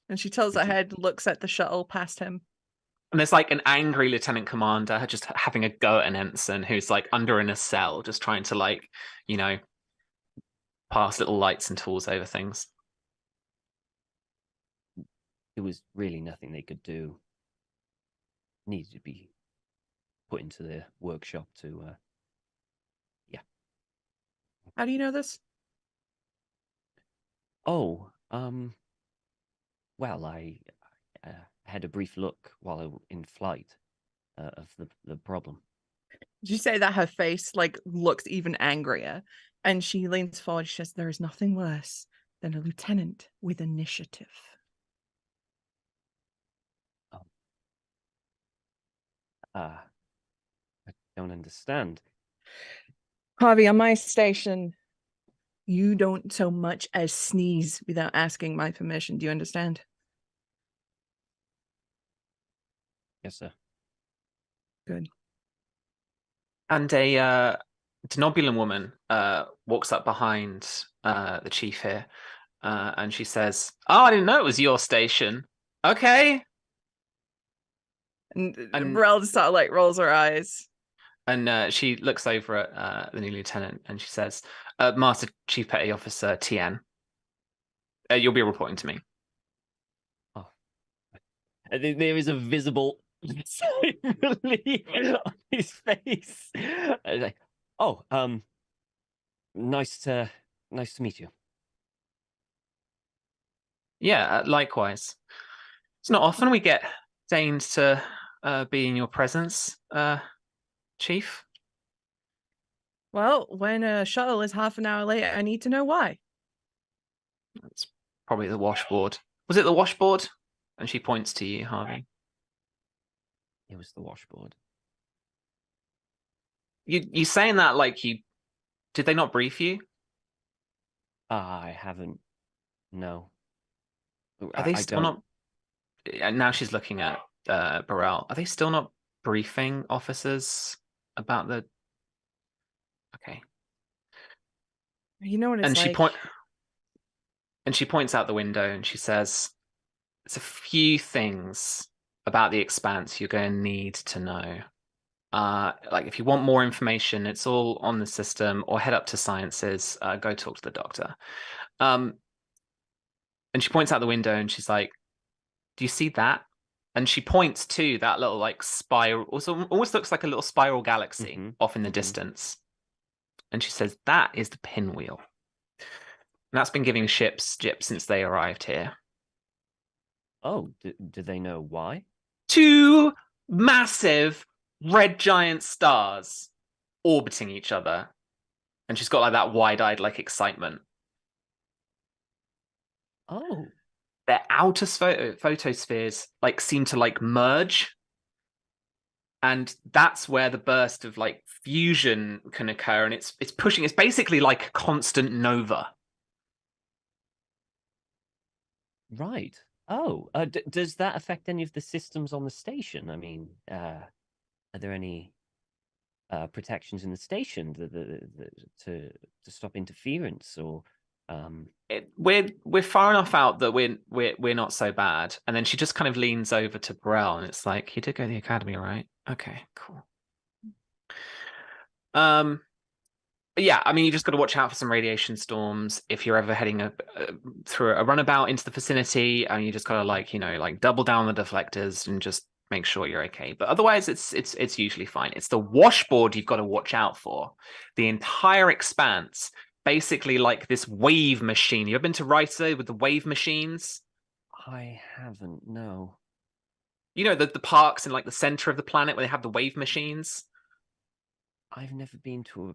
And she tilts her head, looks at the shuttle past him. And there's like an angry lieutenant commander just having a go at an ensign who's like under in a cell, just trying to like, you know, pass little lights and tools over things. There was really nothing they could do. Needed to be put into the workshop to, yeah. How do you know this? Oh, well, I had a brief look while I was in flight of the problem. Did you say that her face like looks even angrier? And she leans forward. She says, "There is nothing worse than a lieutenant with initiative." I don't understand. Harvey, on my station, you don't so much as sneeze without asking my permission. Do you understand? Yes, sir. Good. And a Denobulan woman walks up behind the chief here, and she says, "Oh, I didn't know it was your station. Okay." And Burrell just sort of like rolls her eyes. And she looks over at the new lieutenant and she says, "Master Chief Petty Officer TN, you'll be reporting to me." Oh, there is a visible relief on his face. Like, oh, nice to meet you. Yeah, likewise. It's not often we get deigned to be in your presence, Chief. Well, when a shuttle is half an hour late, I need to know why. It's probably the washboard. Was it the washboard? And she points to you, Harvey. It was the washboard. You saying that like you... Did they not brief you? I haven't. No. Are they still not... And now she's looking at Burrell. Are they still not briefing officers about the... Okay. You know what it's like. She points out the window and she says, "There's a few things about the Expanse you're going to need to know. Like if you want more information, it's all on the system, or head up to Sciences, go talk to the doctor." And she points out the window and she's like, "Do you see that?" And she points to that little like spiral, also almost looks like a little spiral galaxy off in the distance. And she says, "That is the pinwheel. And that's been giving ships jip since they arrived here." Oh, do they know why? 2 massive red giant stars orbiting each other. And she's got like that wide-eyed like excitement. Oh. Their outer photospheres like seem to like merge. And that's where the burst of like fusion can occur. And it's pushing, it's basically like a constant nova. Right. Oh, does that affect any of the systems on the station? I mean, are there any protections in the station to stop interference, or? We're far enough out that we're not so bad. And then she just kind of leans over to Burrell, and it's like, "You did go to the academy, right? Okay, cool." yeah, I mean, you just got to watch out for some radiation storms if you're ever heading through a runabout into the vicinity, and you just got to like double down on the deflectors and just make sure you're okay. But otherwise, it's usually fine. It's the washboard you've got to watch out for. The entire expanse, basically like this wave machine. You ever been to Risa with the wave machines? I haven't. No. You know the parks in like the center of the planet where they have the wave machines. I've never been to a.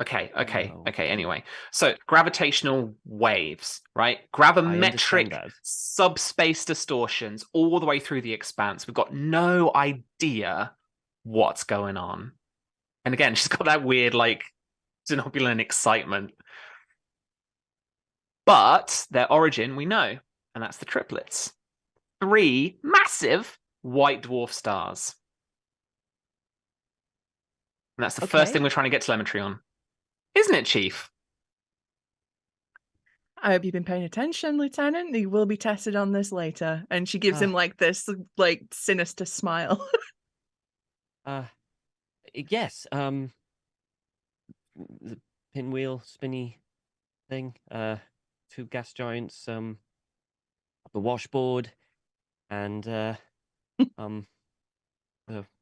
Okay. No. Anyway, so gravitational waves, right? understand Gravimetric that. subspace distortions all the way through the expanse. We've got no idea what's going on. And again, she's got that weird, like, Xenobulan excitement. But their origin we know, and that's the triplets. 3 massive white dwarf stars. And that's the first thing we're trying to get telemetry on. Isn't it, Chief? I hope you've been paying attention, Lieutenant. You will be tested on this later. And she gives him like this like sinister smile. Yes. The pinwheel spinny thing. 2 gas giants. The washboard, and the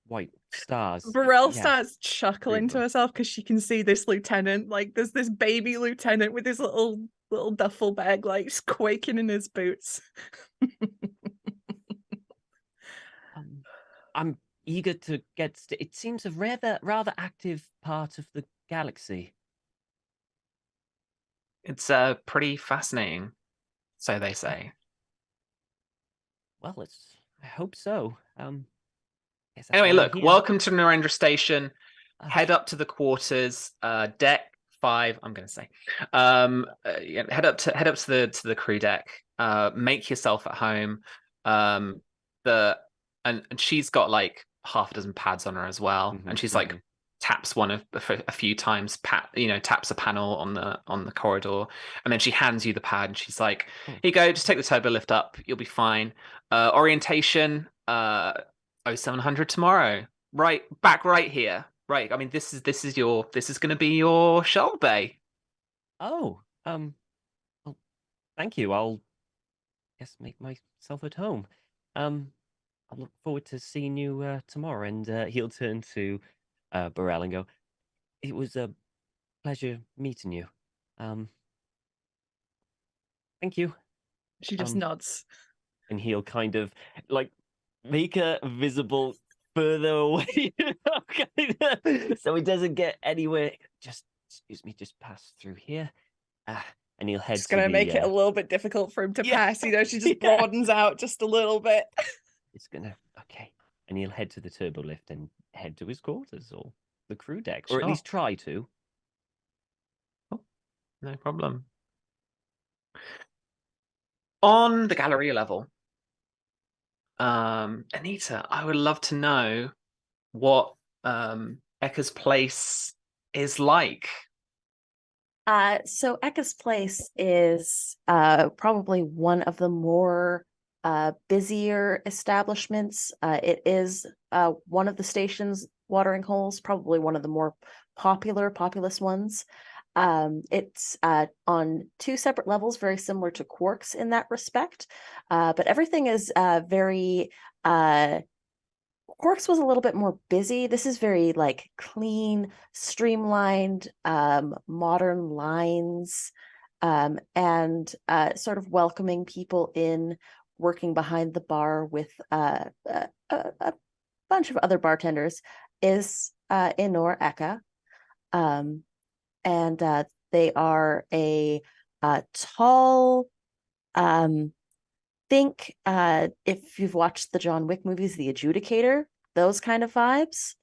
white stars. Burrell starts chuckling to herself because she can see this lieutenant, like there's this baby lieutenant with his little duffel bag, like quaking in his boots. I'm eager to get. It seems a rather active part of the galaxy. It's pretty fascinating, so they say. Well, I hope so. Anyway, look, welcome to Narendra Station. Head up to the quarters, deck 5. I'm going to say, head up to the crew deck. Make yourself at home. And she's got like half a dozen pads on her as well, and she's like taps one of a few times. Taps a panel on the corridor, and then she hands you the pad, and she's like, "Here you go. Just take the turbo lift up. You'll be fine. Orientation. 0700 tomorrow. Right back right here. Right. I mean, this is going to be your shuttle bay." Oh, well, thank you. I'll make myself at home. I look forward to seeing you tomorrow. And he'll turn to Burrell and go, "It was a pleasure meeting you. Thank you." She just nods. And he'll kind of like make her visible further away, so he doesn't get anywhere. Just excuse me, just pass through here. And he'll head. It's gonna make it a little bit difficult for him to pass. She just broadens out just a little bit. It's gonna and he'll head to the turbo lift and head to his quarters or the crew deck, or at least try to. Oh, no problem. On the Galleria level, Anita, I would love to know what Eka's place is like. So Eka's place is probably one of the more busier establishments. It is one of the station's watering holes, probably one of the more populous ones. It's on 2 separate levels, very similar to Quark's in that respect. But everything is very Quark's was a little bit more busy. This is very like clean, streamlined, modern lines, and sort of welcoming people in, working behind the bar with a bunch of other bartenders is Inore Eka. And they are a tall, think if you've watched the John Wick movies, The Adjudicator, those kind of vibes.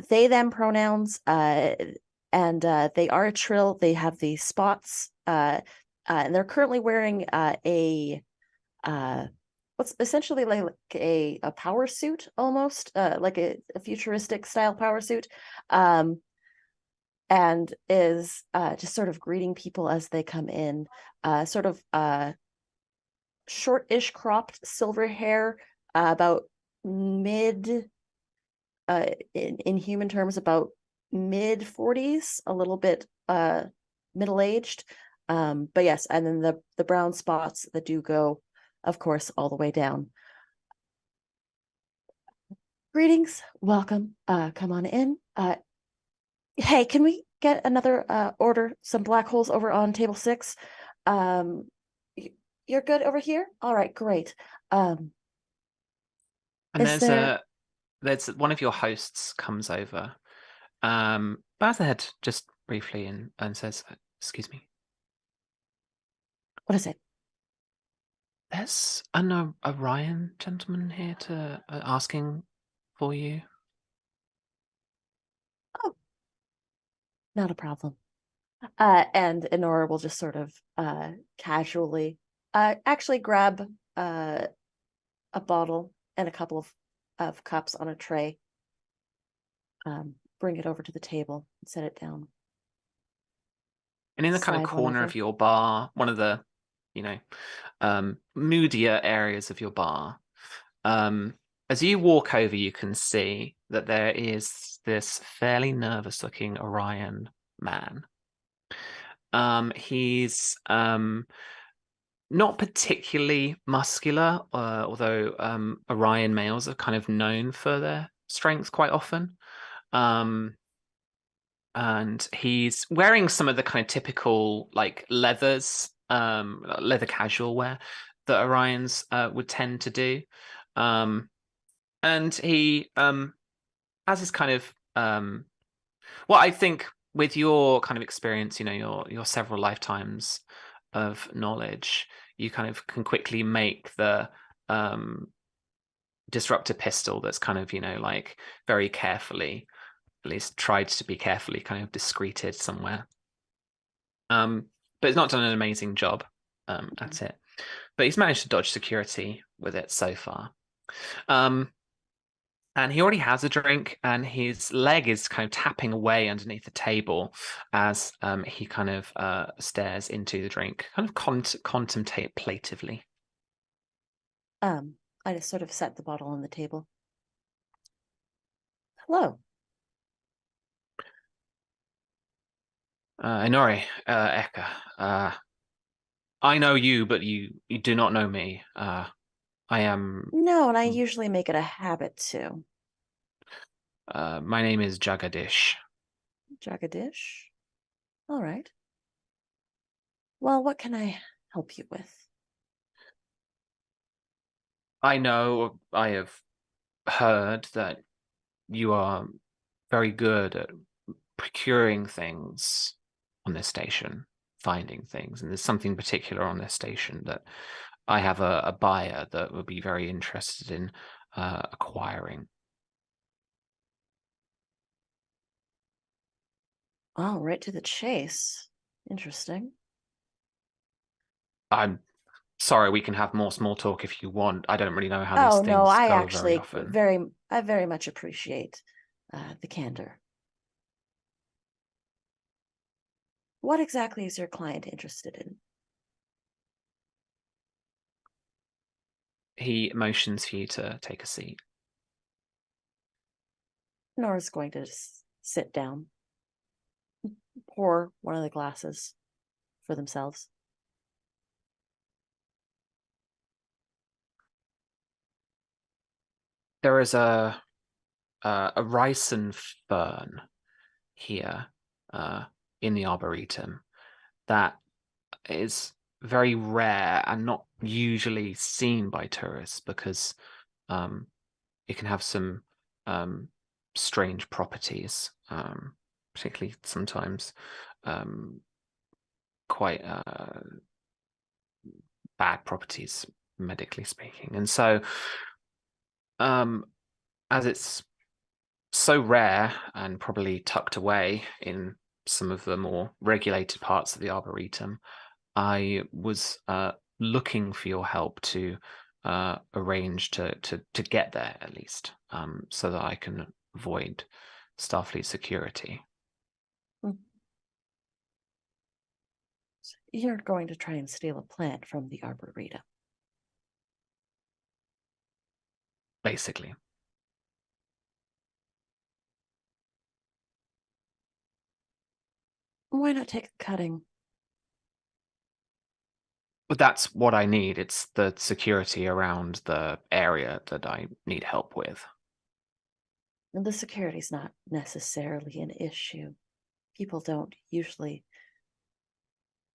They, them pronouns, and they are a trill. They have the spots, and they're currently wearing what's essentially like a power suit, almost like a futuristic style power suit, and is just sort of greeting people as they come in, sort of short-ish cropped silver hair, about mid, in human terms, about mid-40s, a little bit middle-aged. But yes, and then the brown spots that do go, of course, all the way down. Greetings, welcome. Come on in. Hey, can we get another order, some black holes over on table 6? You're good over here? All right, great. And Is there's one of your hosts comes over, bows the head just briefly and says, "Excuse me." What is it? There's an Orion gentleman here to asking for you. Oh, not a problem. And Inore will just sort of casually actually grab a bottle and a couple of cups on a tray, bring it over to the table and set it down. And in the kind of Slide one corner over. of your bar, one of the, moodier areas of your bar, as you walk over, you can see that there is this fairly nervous-looking Orion man. He's not particularly muscular, although Orion males are kind of known for their strength quite often. And he's wearing some of the kind of typical like leathers, leather casual wear that Orions would tend to do. And he has this kind of well, I think with your kind of experience, your several lifetimes of knowledge, you kind of can quickly make the disruptor pistol that's kind of, like very carefully, at least tried to be carefully kind of discreted somewhere. But it's not done an amazing job at it. But he's managed to dodge security with it so far. And he already has a drink, and his leg is kind of tapping away underneath the table as he kind of stares into the drink, kind of contemplatively. I just sort of set the bottle on the table. Hello. Inore Eka. I know you, but you do not know me. I am. No, and I usually make it a habit to. My name is Jagadish. Jagadish? All right. Well, what can I help you with? I know, I have heard that you are very good at procuring things on this station, finding things, and there's something particular on this station that I have a buyer that would be very interested in acquiring. Oh, right to the chase. Interesting. I'm sorry, we can have more small talk if you want. I don't really know how these Oh things no, I go actually very often. I very much appreciate the candor. What exactly is your client interested in? He motions for you to take a seat. Nora's going to sit down, pour one of the glasses for themselves. There is a ricin fern here in the Arboretum that is very rare and not usually seen by tourists because it can have some strange properties, particularly sometimes quite bad properties, medically speaking. And so as it's so rare and probably tucked away in some of the more regulated parts of the Arboretum, I was looking for your help to arrange to get there at least, so that I can avoid Starfleet security. You're going to try and steal a plant from the Arboretum. Basically. Why not take the cutting? But that's what I need. It's the security around the area that I need help with. And the security's not necessarily an issue. People don't usually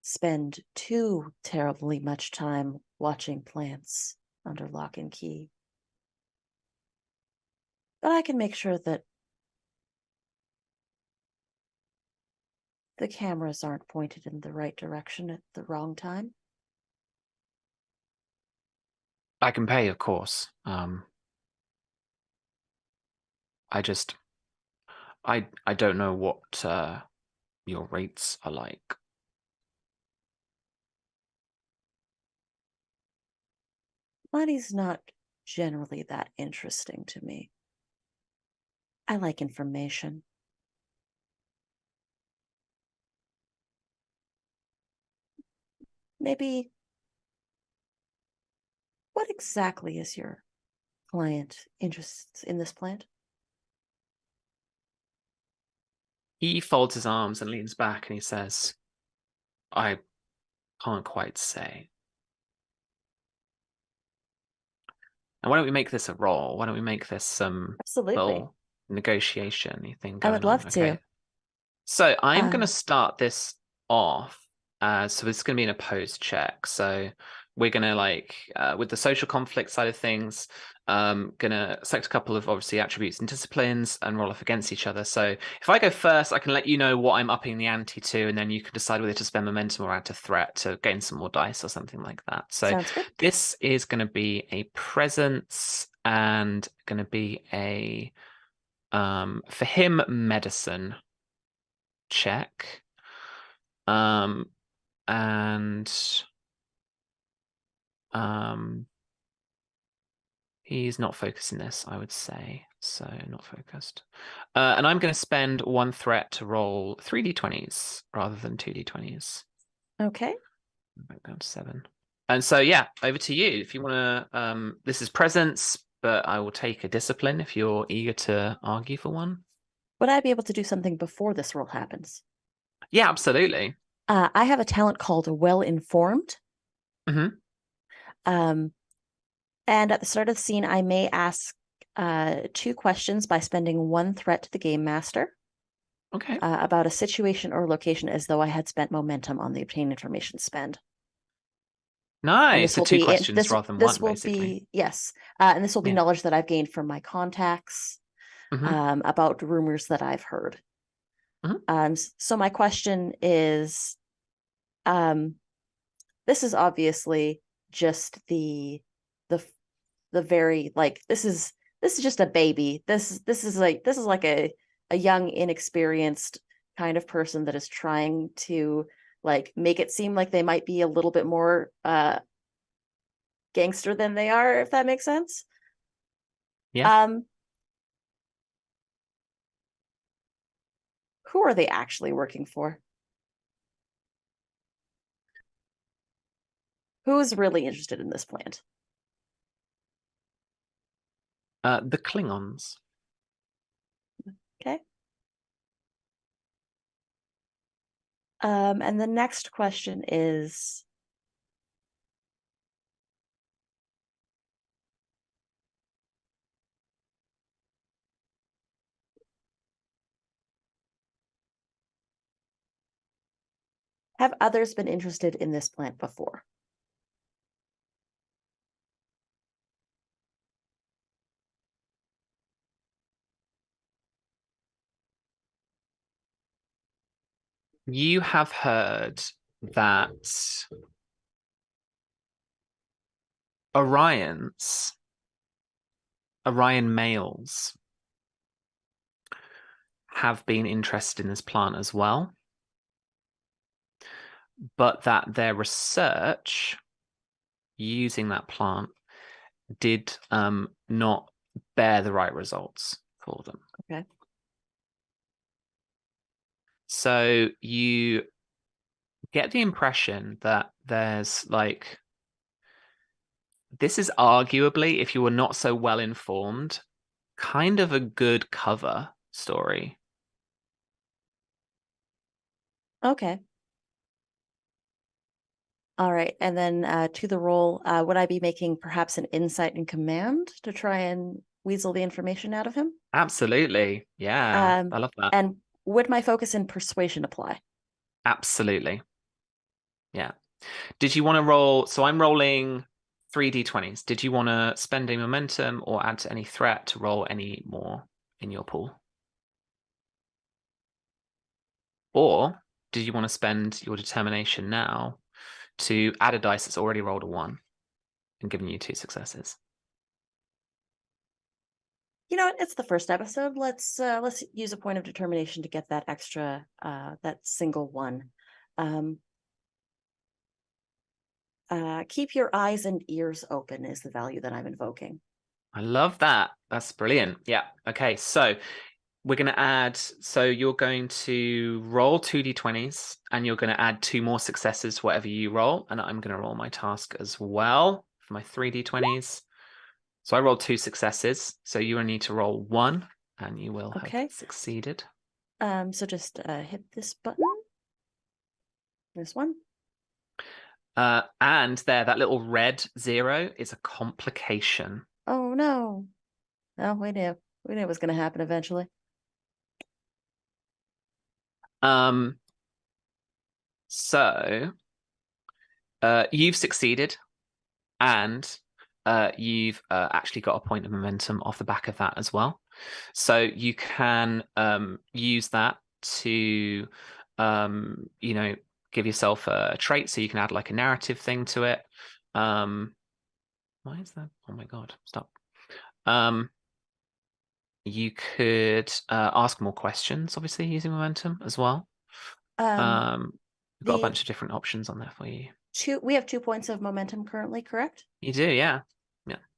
spend too terribly much time watching plants under lock and key. But I can make sure that the cameras aren't pointed in the right direction at the wrong time. I can pay, of course. I don't know what your rates are like. Money's not generally that interesting to me. I like information. Maybe, what exactly is your client interested in this plant? He folds his arms and leans back and he says, I can't quite say. And why don't we make this a roll? Why don't we make this some Absolutely. little negotiation thing I going would love on? to. Okay. So I'm going Uh, to start this off. So it's going to be an opposed check. So we're going to with the social conflict side of things, going to select a couple of obviously attributes and disciplines and roll off against each other. So if I go first, I can let you know what I'm upping the ante to, and then you can decide whether to spend momentum or add to threat to gain some more dice or something like that. So sounds good. this is going to be a presence and going to be a for him medicine check. And he's not focusing this, I would say. So not focused. And I'm going to spend one threat to roll 3d20s rather than 2d20s. Okay. Back down to 7. And so yeah, over to you. If you want to, this is presence, but I will take a discipline if you're eager to argue for one. Would I be able to do something before this roll happens? Yeah, absolutely. I have a talent called well-informed. Mm-hmm. And at the start of the scene, I may ask 2 questions by spending 1 threat to the game master. Okay. About a situation or location as though I had spent momentum on the obtained information spend. Nice. So 2 questions rather than 1, this will basically. be, yes. And this will be Yeah. knowledge that I've gained from my contacts about rumors that I've heard. So my question is, this is obviously just the very, like, this is just a baby. This is like a young, inexperienced kind of person that is trying to like make it seem like they might be a little bit more gangster than they are, if that makes sense. Yeah. Who are they actually working for? Who is really interested in this plant? The Klingons. Okay. And the next question is, have others been interested in this plant before? You have heard that Orion males have been interested in this plant as well, but that their research using that plant did not bear the right results for them. Okay. So you get the impression that there's like, this is arguably, if you were not so well informed, kind of a good cover story. Okay. All right. And then to the roll, would I be making perhaps an insight and command to try and weasel the information out of him? Absolutely. Yeah, I love that. And would my focus in persuasion apply? Absolutely. Yeah. Did you want to roll? So I'm rolling 3d20s. Did you want to spend a momentum or add to any threat to roll any more in your pool? Or did you want to spend your determination now to add a dice that's already rolled a 1 and given you 2 successes? You know what? It's the first episode. Let's use a point of determination to get that extra that single 1. Keep your eyes and ears open is the value that I'm invoking. I love that. That's brilliant. Yeah. Okay. So we're going to add, so you're going to roll 2d20s and you're going to add 2 more successes to whatever you roll. And I'm going to roll my task as well for my 3d20s. So I rolled 2 successes. So you will need to roll 1 and you will have succeeded. So just hit this button. This one. And that little red 0 is a complication. Oh no. No, we knew it was going to happen eventually. So you've succeeded and you've actually got a point of momentum off the back of that as well. So you can use that to give yourself a trait, so you can add like a narrative thing to it. Why is that? Oh my god, stop. You could ask more questions, obviously, using momentum as well. We've got a bunch of different options on there for you. We have 2 points of momentum currently, correct? You do, yeah.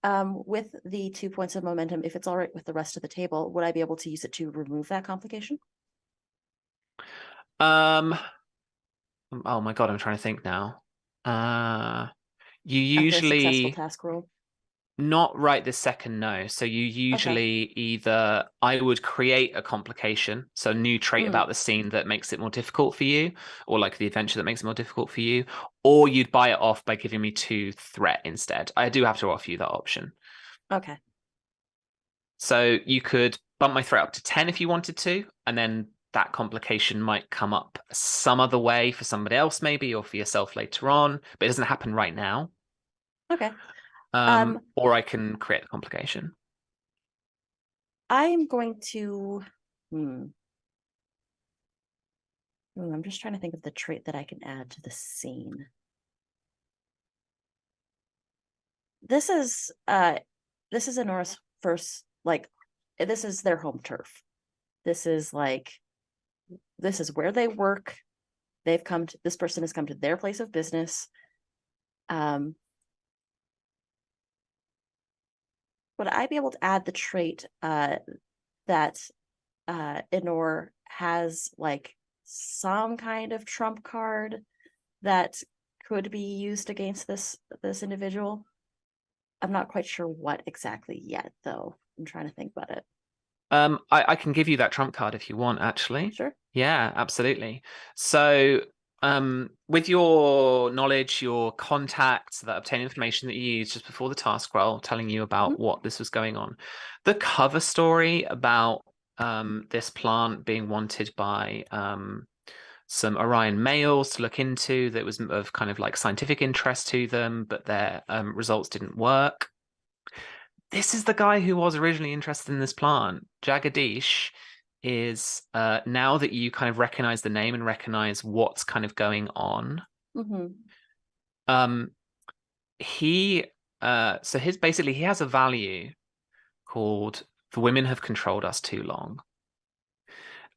With the 2 points of momentum, if it's all right with the rest of the table, would I be able to use it to remove that complication? Oh my god, I'm trying to think now. You After a successful usually task roll. not right this second, no. So you usually either, I would create a complication, so a new trait about the scene that makes it more difficult for you, or like the adventure that makes it more difficult for you, or you'd buy it off by giving me 2 threat instead. I do have to offer you that option. Okay. So you could bump my threat up to 10 if you wanted to, and then that complication might come up some other way for somebody else maybe, or for yourself later on, but it doesn't happen right now. Okay. Or I can create a complication. I'm going to I'm just trying to think of the trait that I can add to the scene. This is Inore's first, like, this is their home turf. This is where they work. This person has come to their place of business. Would I be able to add the trait that Inore has like some kind of trump card that could be used against this individual? I'm not quite sure what exactly yet, though. I'm trying to think about it. I can give you that trump card if you want, actually. Sure. Yeah, absolutely. So with your knowledge, your contacts that obtain information that you use just before the task roll, telling you about what this was going on, the cover story about this plant being wanted by some Orion males to look into, that was of kind of like scientific interest to them, but their results didn't work. This is the guy who was originally interested in this plant. Jagadish is, now that you kind of recognize the name and recognize what's kind of going on, he has a value called "The Women Have Controlled Us Too Long."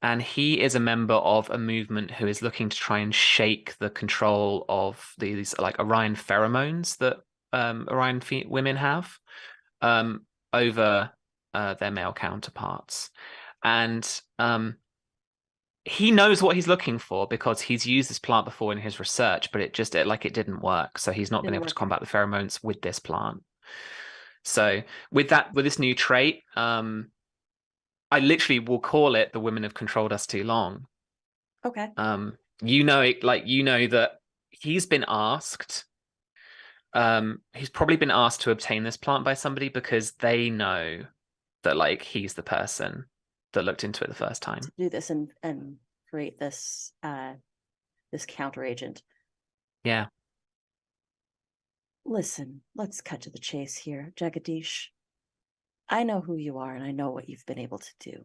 And he is a member of a movement who is looking to try and shake the control of these like Orion pheromones that Orion women have over their male counterparts. And he knows what he's looking for because he's used this plant before in his research, but it didn't work. So he's not been able to combat the pheromones with this plant. So with this new trait, I literally will call it "The Women Have Controlled Us Too Long." Okay. you know it, like, you know that he's been asked. He's probably been asked to obtain this plant by somebody because they know that, like, he's the person that looked into it the first time. To do this and create this this counter agent. Yeah. Listen, let's cut to the chase here, Jagadish. I know who you are and I know what you've been able to do.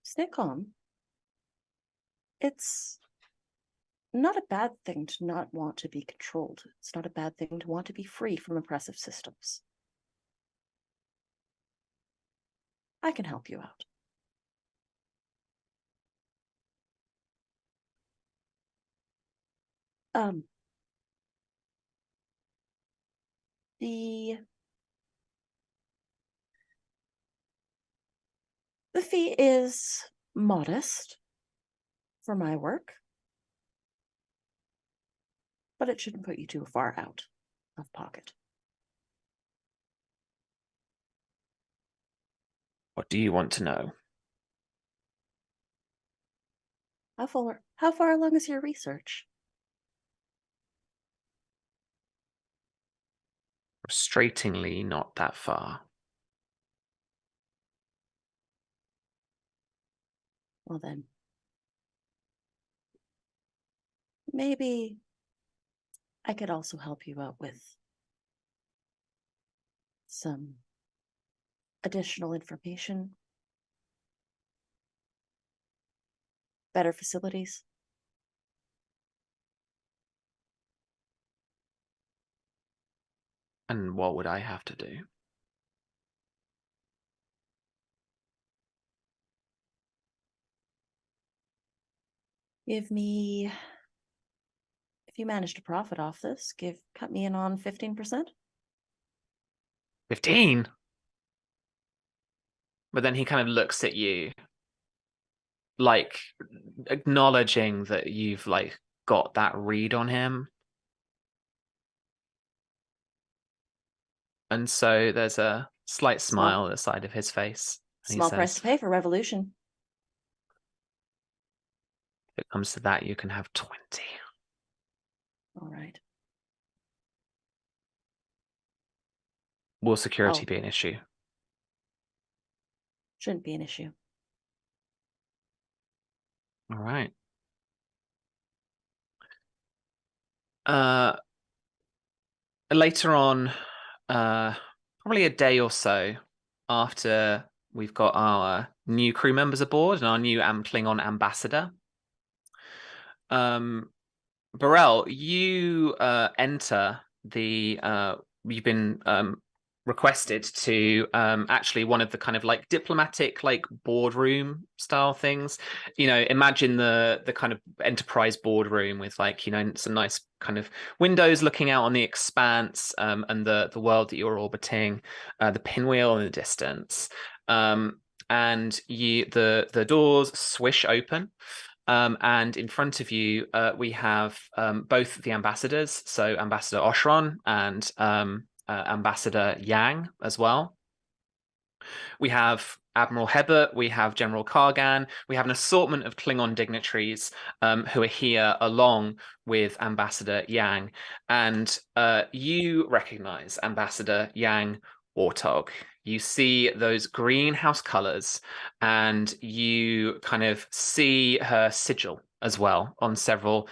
Stay calm. It's not a bad thing to not want to be controlled. It's not a bad thing to want to be free from oppressive systems. I can help you out. The fee is modest for my work, but it shouldn't put you too far out of pocket. What do you want to know? How far along is your research? Frustratingly, not that far. Well then, maybe I could also help you out with some additional information, better facilities. And what would I have to do? Give me, if you manage to profit off this, cut me in on 15%. 15? But then he kind of looks at you, like, acknowledging that you've, like, got that read on him. And so there's a slight smile at the side of his face. And Small he price to says, pay for revolution. if it comes to that, you can have 20. All right. Will security Oh. be an issue? Shouldn't be an issue. All right. Later on, probably a day or so after we've got our new crew members aboard and our new Klingon ambassador, Burrell, you enter the you've been requested to actually one of the kind of like diplomatic, like boardroom style things. You know, imagine the kind of Enterprise boardroom with, like, you know, some nice kind of windows looking out on the expanse, and the world that you're orbiting, the pinwheel in the distance, and the doors swish open. And in front of you, we have both the ambassadors, so Ambassador Oshron and Ambassador Yang as well. We have Admiral Hebert, we have General Kargan, we have an assortment of Klingon dignitaries who are here along with Ambassador Yang. And you recognize Ambassador Yang Ortog. You see those greenhouse colors, and you kind of see her sigil as well on several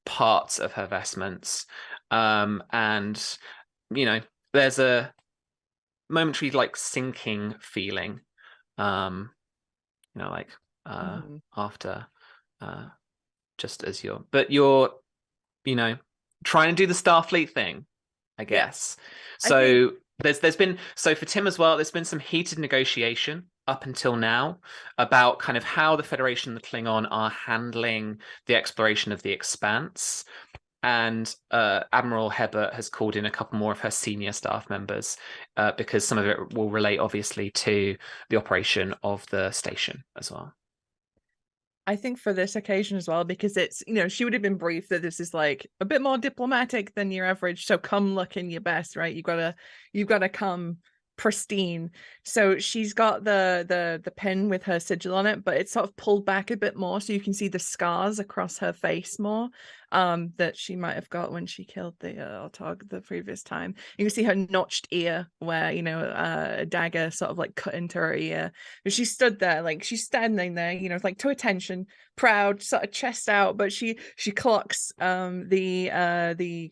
parts of her vestments. And, you know, there's a momentary, like, sinking feeling, you know, like, after, just as you're, you know, trying to do the Starfleet thing, I guess. Yeah. So there's been, so for Tim as well, there's been some heated negotiation up until now about kind of how the Federation and the Klingon are handling the exploration of the Expanse. And Admiral Hebert has called in a couple more of her senior staff members because some of it will relate, obviously, to the operation of the station as well. I think for this occasion as well, because it's, you know, she would have been briefed that this is like a bit more diplomatic than your average. So come looking your best, right? You've got to come pristine. So she's got the pin with her sigil on it, but it's sort of pulled back a bit more, so you can see the scars across her face more, that she might have got when she killed the Autog the previous time. You can see her notched ear, where a dagger sort of like cut into her ear. And she stood there, like she's standing there, like to attention, proud, sort of chest out, but she clocks the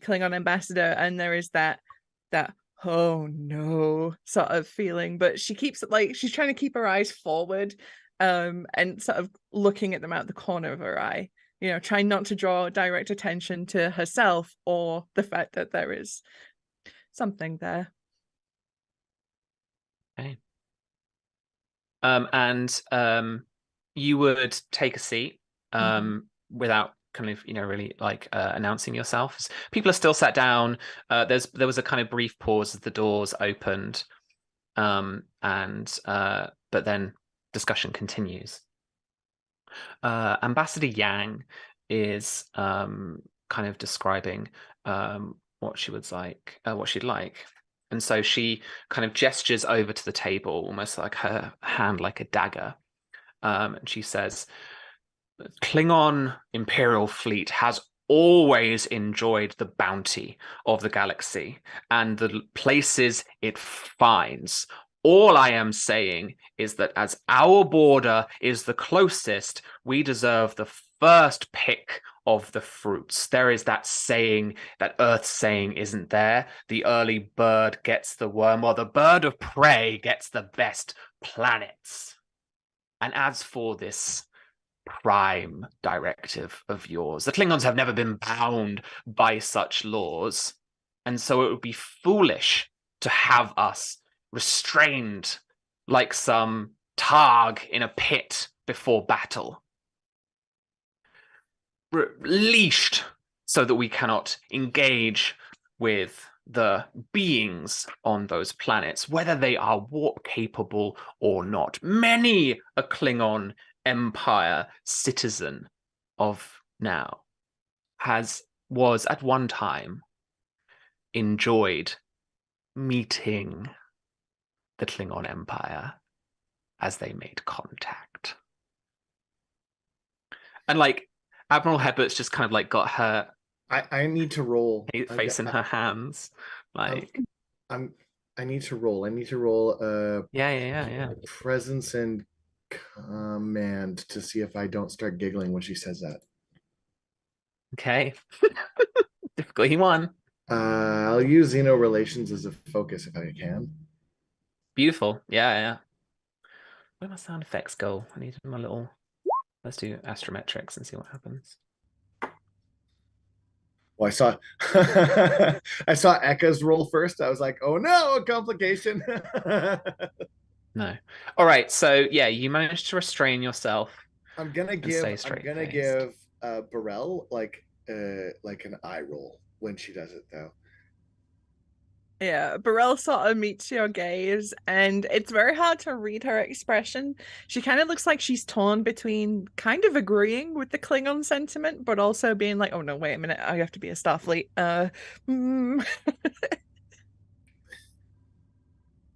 Klingon ambassador, and there is that oh no sort of feeling, but she keeps it, like she's trying to keep her eyes forward, and sort of looking at them out the corner of her eye, trying not to draw direct attention to herself or the fact that there is something there. Okay. And you would take a seat without kind of really like announcing yourself. People are still sat down. There was a kind of brief pause as the doors opened, but then discussion continues. Ambassador Yang is kind of describing what she'd like. And so she kind of gestures over to the table, almost like her hand like a dagger. And she says, Klingon Imperial Fleet has always enjoyed the bounty of the galaxy and the places it finds. All I am saying is that as our border is the closest, we deserve the first pick of the fruits. There is that saying, that Earth saying, isn't there? The early bird gets the worm, or the bird of prey gets the best planets. And as for this prime directive of yours, the Klingons have never been bound by such laws, and so it would be foolish to have us restrained like some targ in a pit before battle, leashed so that we cannot engage with the beings on those planets, whether they are warp capable or not. Many a Klingon Empire citizen of now was at one time enjoyed meeting the Klingon Empire as they made contact. And like Admiral Herbert's just kind of like got her I need to roll. face in her hands. Like I need to roll. I need to roll yeah. presence and command to see if I don't start giggling when she says that. Okay. Difficulty 1. I'll use Xeno relations as a focus if I can. Beautiful. Yeah. Where my sound effects go? I need my little. Let's do astrometrics and see what happens. Well, I saw Eka's roll first. I was like, oh no, a complication. No. All right. So yeah, you managed to restrain yourself. I'm gonna give Burrell like an eye roll when she does it though. Yeah, Burrell sort of meets your gaze, and it's very hard to read her expression. She kind of looks like she's torn between kind of agreeing with the Klingon sentiment, but also being like, oh no, wait a minute, I have to be a Starfleet.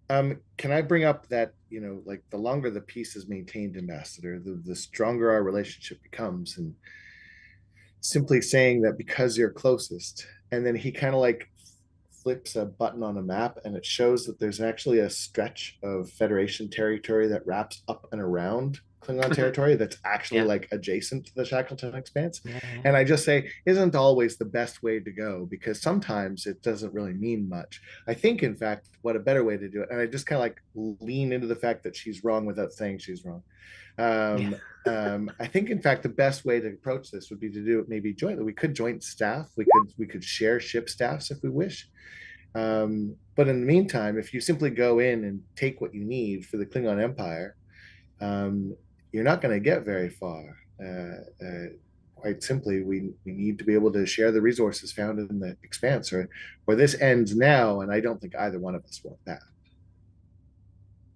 Can I bring up that, like the longer the peace is maintained, Ambassador, the stronger our relationship becomes, and simply saying that because you're closest, and then he kind of like flips a button on a map and it shows that there's actually a stretch of Federation territory that wraps up and around Klingon territory that's actually like adjacent to the Shackleton Expanse. And I just say, isn't always the best way to go, because sometimes it doesn't really mean much. I think, in fact, what a better way to do it, and I just kind of like lean into the fact that she's wrong without saying she's wrong. I think, in fact, the best way to approach this would be to do it maybe jointly. We could joint staff. We could share ship staffs if we wish. But in the meantime, if you simply go in and take what you need for the Klingon Empire, you're not going to get very far. Quite simply, we need to be able to share the resources found in the Expanse, or this ends now, and I don't think either one of us want that.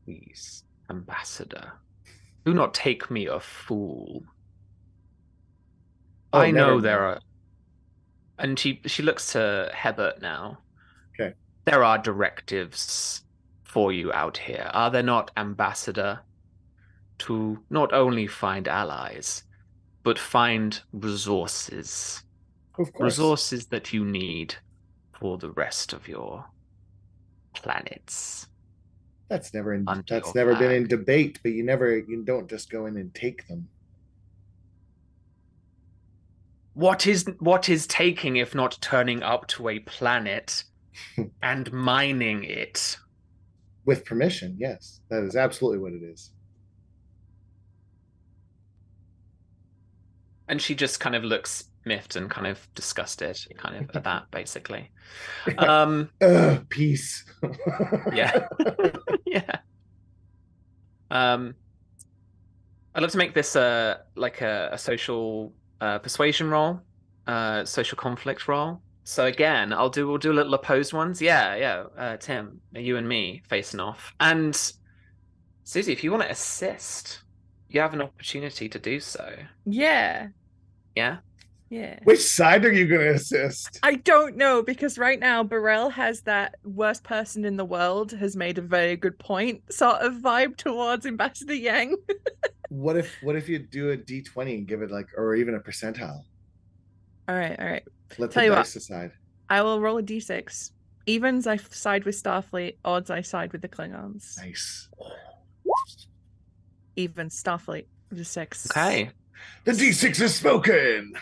Please, Ambassador, do not take me a fool. I know there are, and she looks to Hebert now. Okay. There are directives for you out here, are there not, Ambassador? To not only find allies, but find resources. Of course. Resources that you need for the rest of your planets. That's never Under that's your never been flag. in debate, but you don't just go in and take them. What is taking if not turning up to a planet and mining it? With permission, yes. That is absolutely what it is. And she just kind of looks miffed and kind of disgusted, kind of at that, basically. Peace. Yeah. Yeah. I'd love to make this like a social persuasion roll, social conflict roll. So again, we'll do a little opposed ones. Yeah. Tim, you and me facing off. And Susie, if you want to assist, you have an opportunity to do so. Yeah. Yeah. Yeah. Which side are you going to assist? I don't know, because right now Burrell has that worst person in the world has made a very good point sort of vibe towards Ambassador Yang. What if you do a D20 and give it like, or even a percentile? All right. Let Tell the you what. dice decide. I will roll a d6. Evens, I side with Starfleet. Odds, I side with the Klingons. Nice. Even Starfleet with a 6. Okay. The D6 is spoken.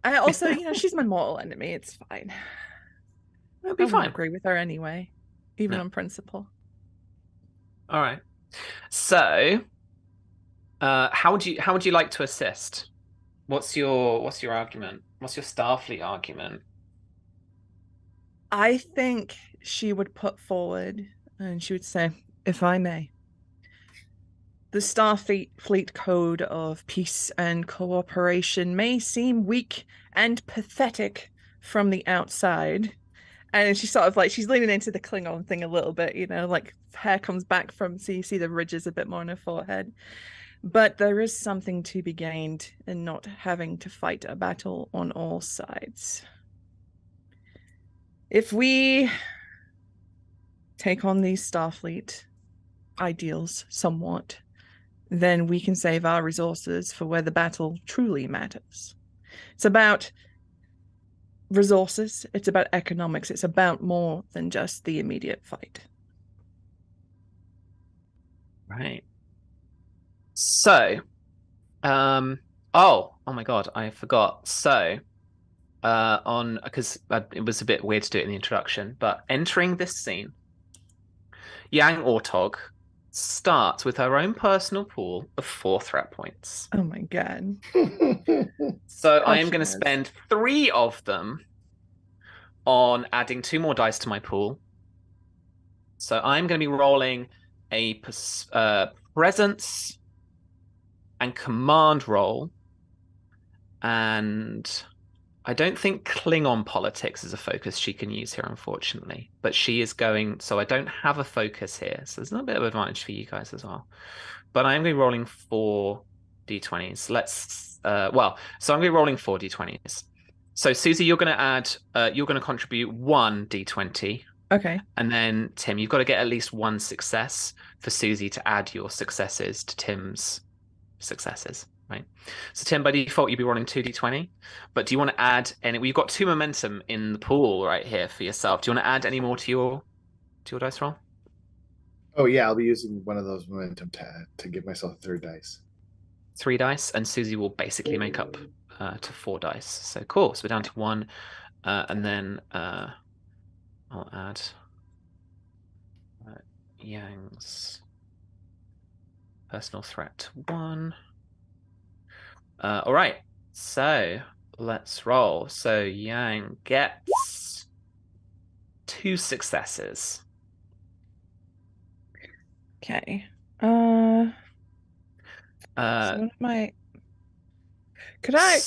I also, she's my mortal enemy. It's fine. It'll be I fine. won't agree with her anyway, even No. on principle. All right. So, how would you like to assist? What's your argument? What's your Starfleet argument? I think she would put forward, and she would say, if I may, the Starfleet code of peace and cooperation may seem weak and pathetic from the outside. And she's sort of like, she's leaning into the Klingon thing a little bit, like hair comes back from, so you see the ridges a bit more on her forehead. But there is something to be gained in not having to fight a battle on all sides. If we take on these Starfleet ideals somewhat, then we can save our resources for where the battle truly matters. It's about resources, it's about economics, it's about more than just the immediate fight. Right. So, oh my God, I forgot. So, because it was a bit weird to do it in the introduction, but entering this scene, Yang Ortog starts with her own personal pool of 4 threat points. Oh my God. So I am going to spend 3 of them on adding 2 more dice to my pool. So I'm going to be rolling a presence and command roll. And I don't think Klingon politics is a focus she can use here, unfortunately. But she is going, so I don't have a focus here. So there's a little bit of advantage for you guys as well. But I'm going to be rolling 4 d20s. So I'm going to be rolling 4 d20s. So Susie, you're going to add, you're going to contribute 1 d20. Okay. And then Tim, you've got to get at least 1 success for Susie to add your successes to Tim's successes. Right. So Tim, by default, you'd be rolling 2 d20. But do you want to add any? We've got 2 momentum in the pool right here for yourself. Do you want to add any more to your dice roll? Oh yeah, I'll be using one of those momentum to give myself a 3rd dice. 3 dice, and Susie will basically make up to 4 dice. So cool. So we're down to 1, and then I'll add Yang's personal threat 1. All right, so let's roll. So Yang gets 2 successes. Okay. So could I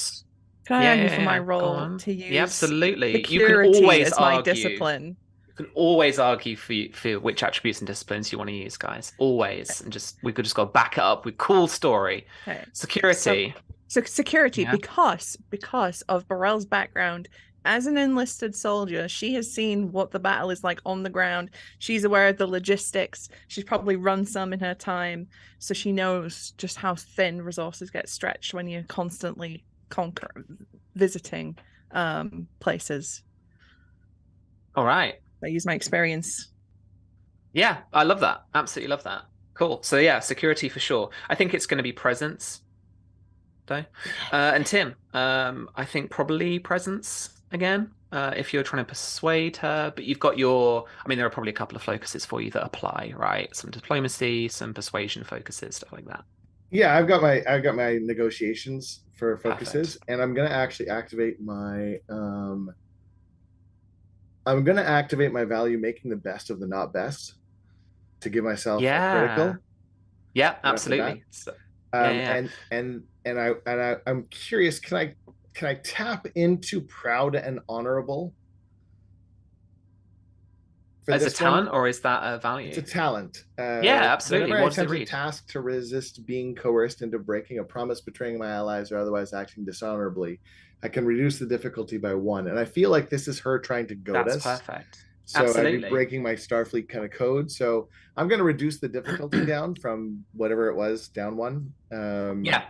argue for my role to use absolutely. security You can always as my argue. discipline? You can always argue for which attributes and disciplines you want to use, guys. Always, and we could just go back it up with cool story. Okay. Security. So security, Yeah. because of Burrell's background as an enlisted soldier, she has seen what the battle is like on the ground. She's aware of the logistics. She's probably run some in her time, so she knows just how thin resources get stretched when you're constantly visiting places. All right. I use my experience. Yeah, I love that. Absolutely love that. Cool. So yeah, security for sure. I think it's going to be presence, though. And Tim, I think probably presence again. If you're trying to persuade her, but you've got your. I mean, there are probably a couple of focuses for you that apply, right? Some diplomacy, some persuasion focuses, stuff like that. Yeah, I've got my negotiations for focuses, Perfect. and I'm gonna actually activate my I'm gonna activate my value making the best of the not best to give myself a Yeah. critical. Yeah, right off the bat. absolutely. So, yeah. I'm curious, can I tap into proud and honorable for As a this one? talent, or is that a value? It's a talent. Yeah, absolutely. Whenever I What does it attempt a read? task to resist being coerced into breaking a promise, betraying my allies, or otherwise acting dishonorably, I can reduce the difficulty by 1. And I feel like this is her trying to goad That's us. perfect. So I'd be Absolutely. breaking my Starfleet kind of code. So I'm going to reduce the difficulty down from whatever it was, down 1. Yeah.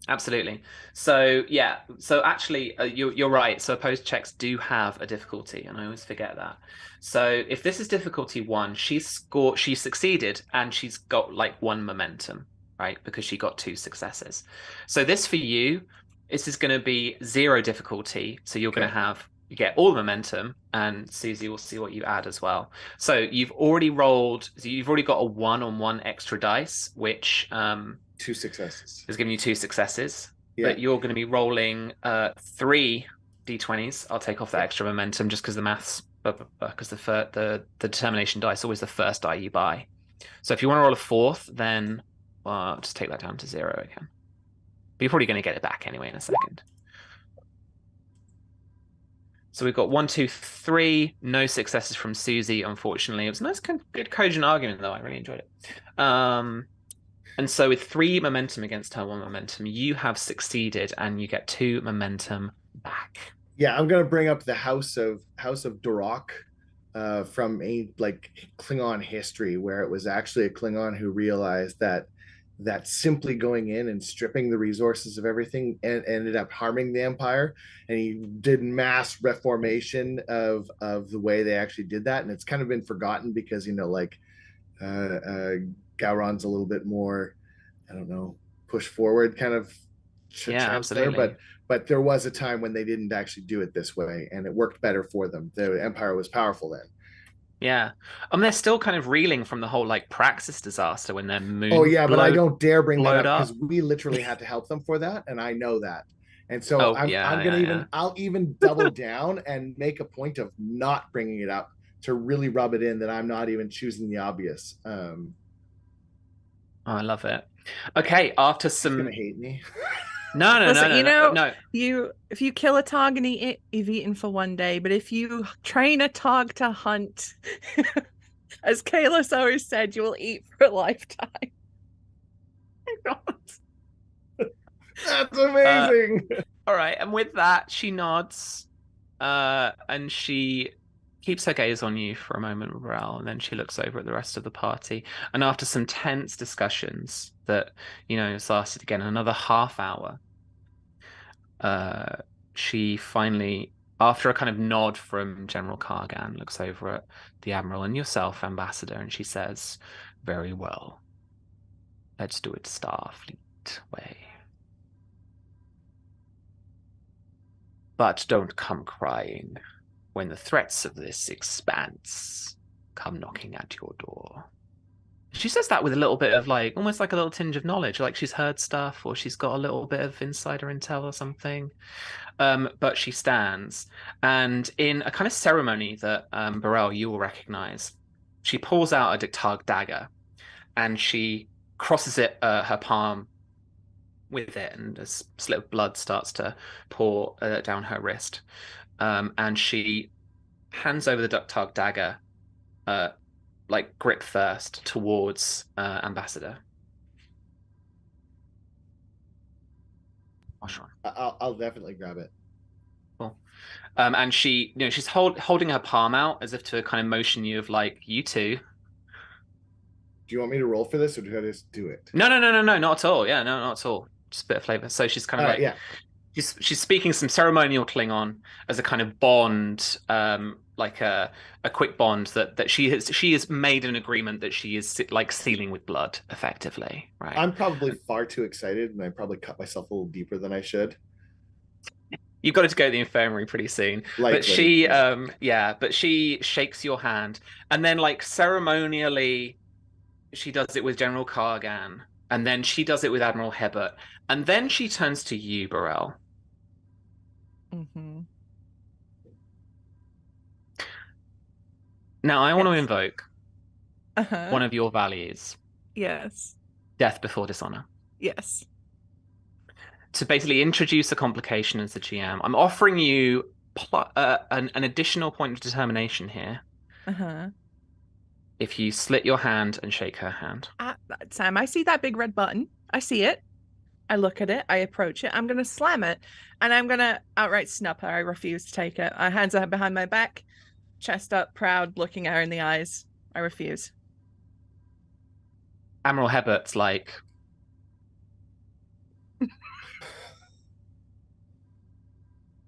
Absolutely. So yeah. So actually, you're right. So opposed checks do have a difficulty, and I always forget that. So if this is difficulty 1, she succeeded, and she's got like 1 momentum, right? Because she got 2 successes. So this for you, this is going to be 0 difficulty. So you're going to you get all the momentum, and Susie will see what you add as well. So you've already rolled. So you've already got a 1-on-1 extra dice, which 2 successes. Has given you 2 successes, Yeah. but you're going to be rolling 3 d20s. I'll take off that extra momentum just because the maths, because the determination dice is always the first die you buy. So if you want to roll a 4th, then I'll just take that down to 0 again. But you're probably going to get it back anyway in a second. So we've got 1, 2, 3. No successes from Susie, unfortunately. It was a nice, good, cogent argument, though. I really enjoyed it. And so with 3 momentum against her 1 momentum, you have succeeded, and you get 2 momentum back. Yeah, I'm gonna bring up the House of Durok from a Klingon history, where it was actually a Klingon who realized that simply going in and stripping the resources of everything ended up harming the Empire, and he did mass reformation of the way they actually did that, and it's kind of been forgotten because Gowron's a little bit more, I don't know, push forward kind of chancellor, absolutely. but there was a time when they didn't actually do it this way, and it worked better for them. The Empire was powerful then. Yeah. They're still kind of reeling from the whole Praxis disaster when their moon. Oh yeah, but I don't dare bring that up up. because we literally had to help them for that, and I know that. And so I'll even double down and make a point of not bringing it up to really rub it in that I'm not even choosing the obvious. I love it. Okay, after He's some. gonna hate me. No. If you kill a Targ and eat it, you've eaten for 1 day. But if you train a Targ to hunt, as Kalos always said, you will eat for a lifetime. That's amazing. All right, and with that, she nods, and she keeps her gaze on you for a moment, Raoul, and then she looks over at the rest of the party. And after some tense discussions that, has lasted again another half hour, she finally, after a kind of nod from General Kargan, looks over at the Admiral and yourself, Ambassador, and she says, "Very well. Let's do it Starfleet way. But don't come crying when the threats of this expanse come knocking at your door." She says that with a little bit of almost like a little tinge of knowledge, like she's heard stuff or she's got a little bit of insider intel or something. But she stands, and in a kind of ceremony that Burrell, you will recognize, she pulls out a Dictag dagger and she crosses it, her palm with it, and a slit of blood starts to pour down her wrist. And she hands over the Dictag dagger, grip first, towards Ambassador Oshron. I'll definitely grab it. Cool. And she, she's holding her palm out as if to kind of motion you of like, you two. Do you want me to roll for this, or do I just do it? No, not at all. Yeah, no, not at all. Just a bit of flavor. So she's kind of like, yeah. She's speaking some ceremonial Klingon as a kind of bond, like a quick bond that she has made an agreement that she is like sealing with blood, effectively, right? I'm probably far too excited, and I probably cut myself a little deeper than I should. You've got to go to the infirmary pretty soon. But she, but she shakes your hand, and then like ceremonially, she does it with General Kargan, and then she does it with Admiral Hebert, and then she turns to you, Burrell. Mm-hmm. Now I want to invoke Uh-huh. one of your values. Yes. Death before dishonor. Yes. To basically introduce a complication as the GM, I'm offering you an additional point of determination here. Uh-huh. If you slit your hand and shake her hand. Sam, I see that big red button. I see it. I look at it. I approach it. I'm going to slam it. And I'm going to outright snub her. I refuse to take it. My hands are behind my back. Chest up, proud, looking at her in the eyes. I refuse. Admiral Hebert's like...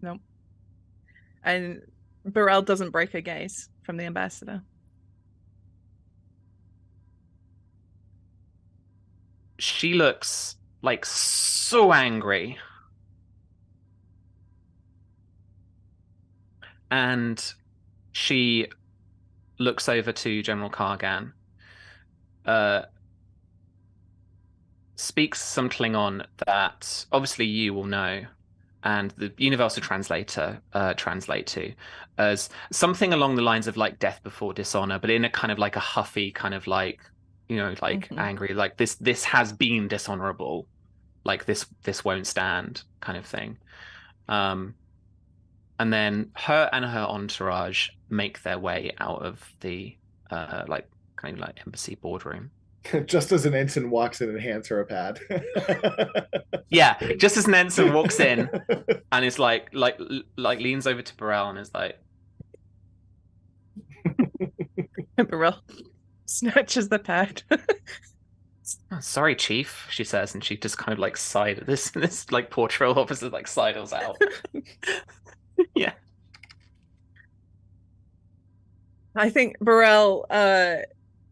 Nope. And Burrell doesn't break her gaze from the ambassador. She looks like so angry. And she looks over to General Kargan. Speaks some Klingon that obviously you will know, and the universal translator translate to as something along the lines of like death before dishonor, but in a kind of like a huffy kind of like, angry, like this has been dishonorable, like this won't stand kind of thing. And then her and her entourage make their way out of the embassy boardroom. Just as an ensign walks in and hands her a pad. Yeah, just as an ensign walks in and is like leans over to Burrell and is like... Burrell snatches the pad. Oh, sorry, Chief, she says, and she just kind of like this like patrol officer like sidles out. Yeah. I think Burrell,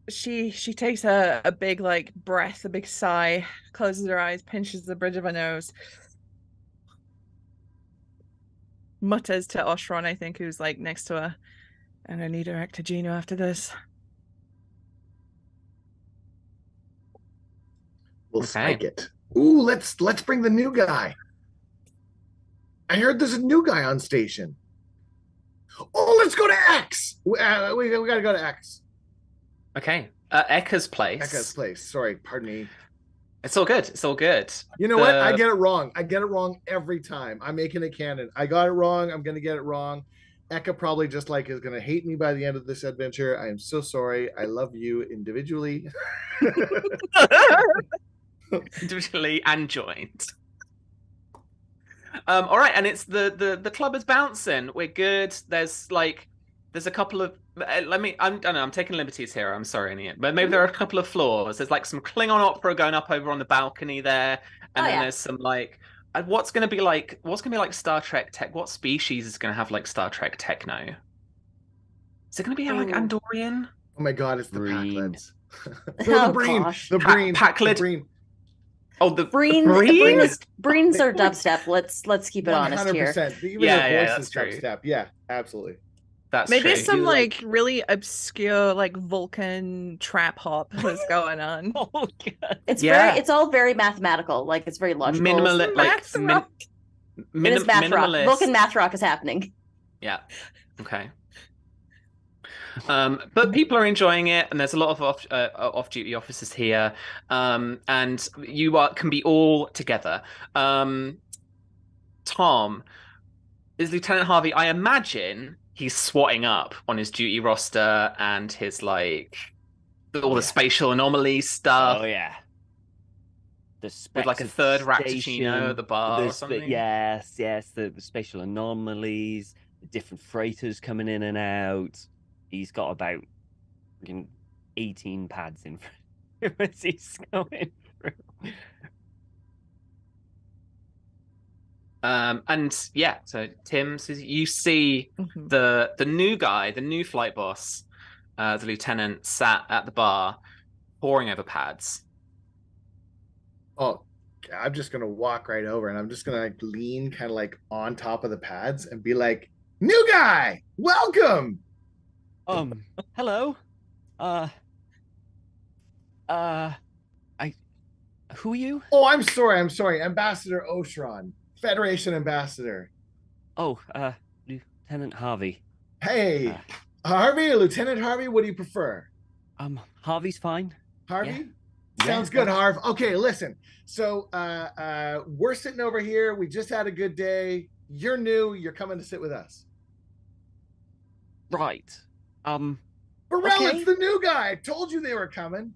she takes a big like breath, a big sigh, closes her eyes, pinches the bridge of her nose, mutters to Oshron, I think, who's like next to her, and I need her to Gino after this. We'll spike it. Ooh, let's bring the new guy. I heard there's a new guy on station. Oh, let's go to X. We gotta go to X. Okay. Eka's place. Eka's place. Sorry, pardon me. It's all good. It's all good. You know what? I get it wrong. I get it wrong every time. I'm making it canon. I got it wrong. I'm gonna get it wrong. Eka probably just like is gonna hate me by the end of this adventure. I am so sorry. I love you individually. Individually and joined. All right, and it's the club is bouncing. We're good. There's a couple of I don't know, I'm taking liberties here. I'm sorry, Ian, but maybe there are a couple of floors. There's like some Klingon opera going up over on the balcony there, and then there's some like what's gonna be like Star Trek tech. What species is gonna have like Star Trek techno? Is it gonna be like Andorian? Oh my god, it's the Breen. Packlets. The Breen. Packlet. Oh, the Breen's are dubstep. Let's keep it honest here. 100%. Even Yeah, voice that's is true. dubstep. Yeah, absolutely. That's Maybe true. some like really obscure like Vulcan trap hop was going on. Oh god. It's all very mathematical. Like it's very logical. Minimal, like Math rock. It is math rock. minimalist. Vulcan math rock is happening. Yeah. Okay. But people are enjoying it, and there's a lot of off-duty officers here, and you can be all together. Tom is Lieutenant Harvey. I imagine he's swatting up on his duty roster and his like all the spatial anomaly stuff. Oh yeah. With like a third Raptuccino at the bar or something? Yes, the spatial anomalies, the different freighters coming in and out. He's got about 18 pads in front of him as he's going through. And yeah, so Tim says you see Mhm. the new guy, the new flight boss, the lieutenant, sat at the bar, poring over pads. Oh, I'm just gonna walk right over and I'm just gonna like lean kind of like on top of the pads and be like, "New guy, welcome." Hello. Who are you? Oh, I'm sorry. Ambassador Oshron, Federation Ambassador. Oh, Lieutenant Harvey. Hey, Harvey, Lieutenant Harvey, what do you prefer? Harvey's fine. Harvey? Yeah. Sounds good, Harv. Okay, listen. So we're sitting over here. We just had a good day. You're new. You're coming to sit with us. Right. Burrell, Okay. it's the new guy. I told you they were coming.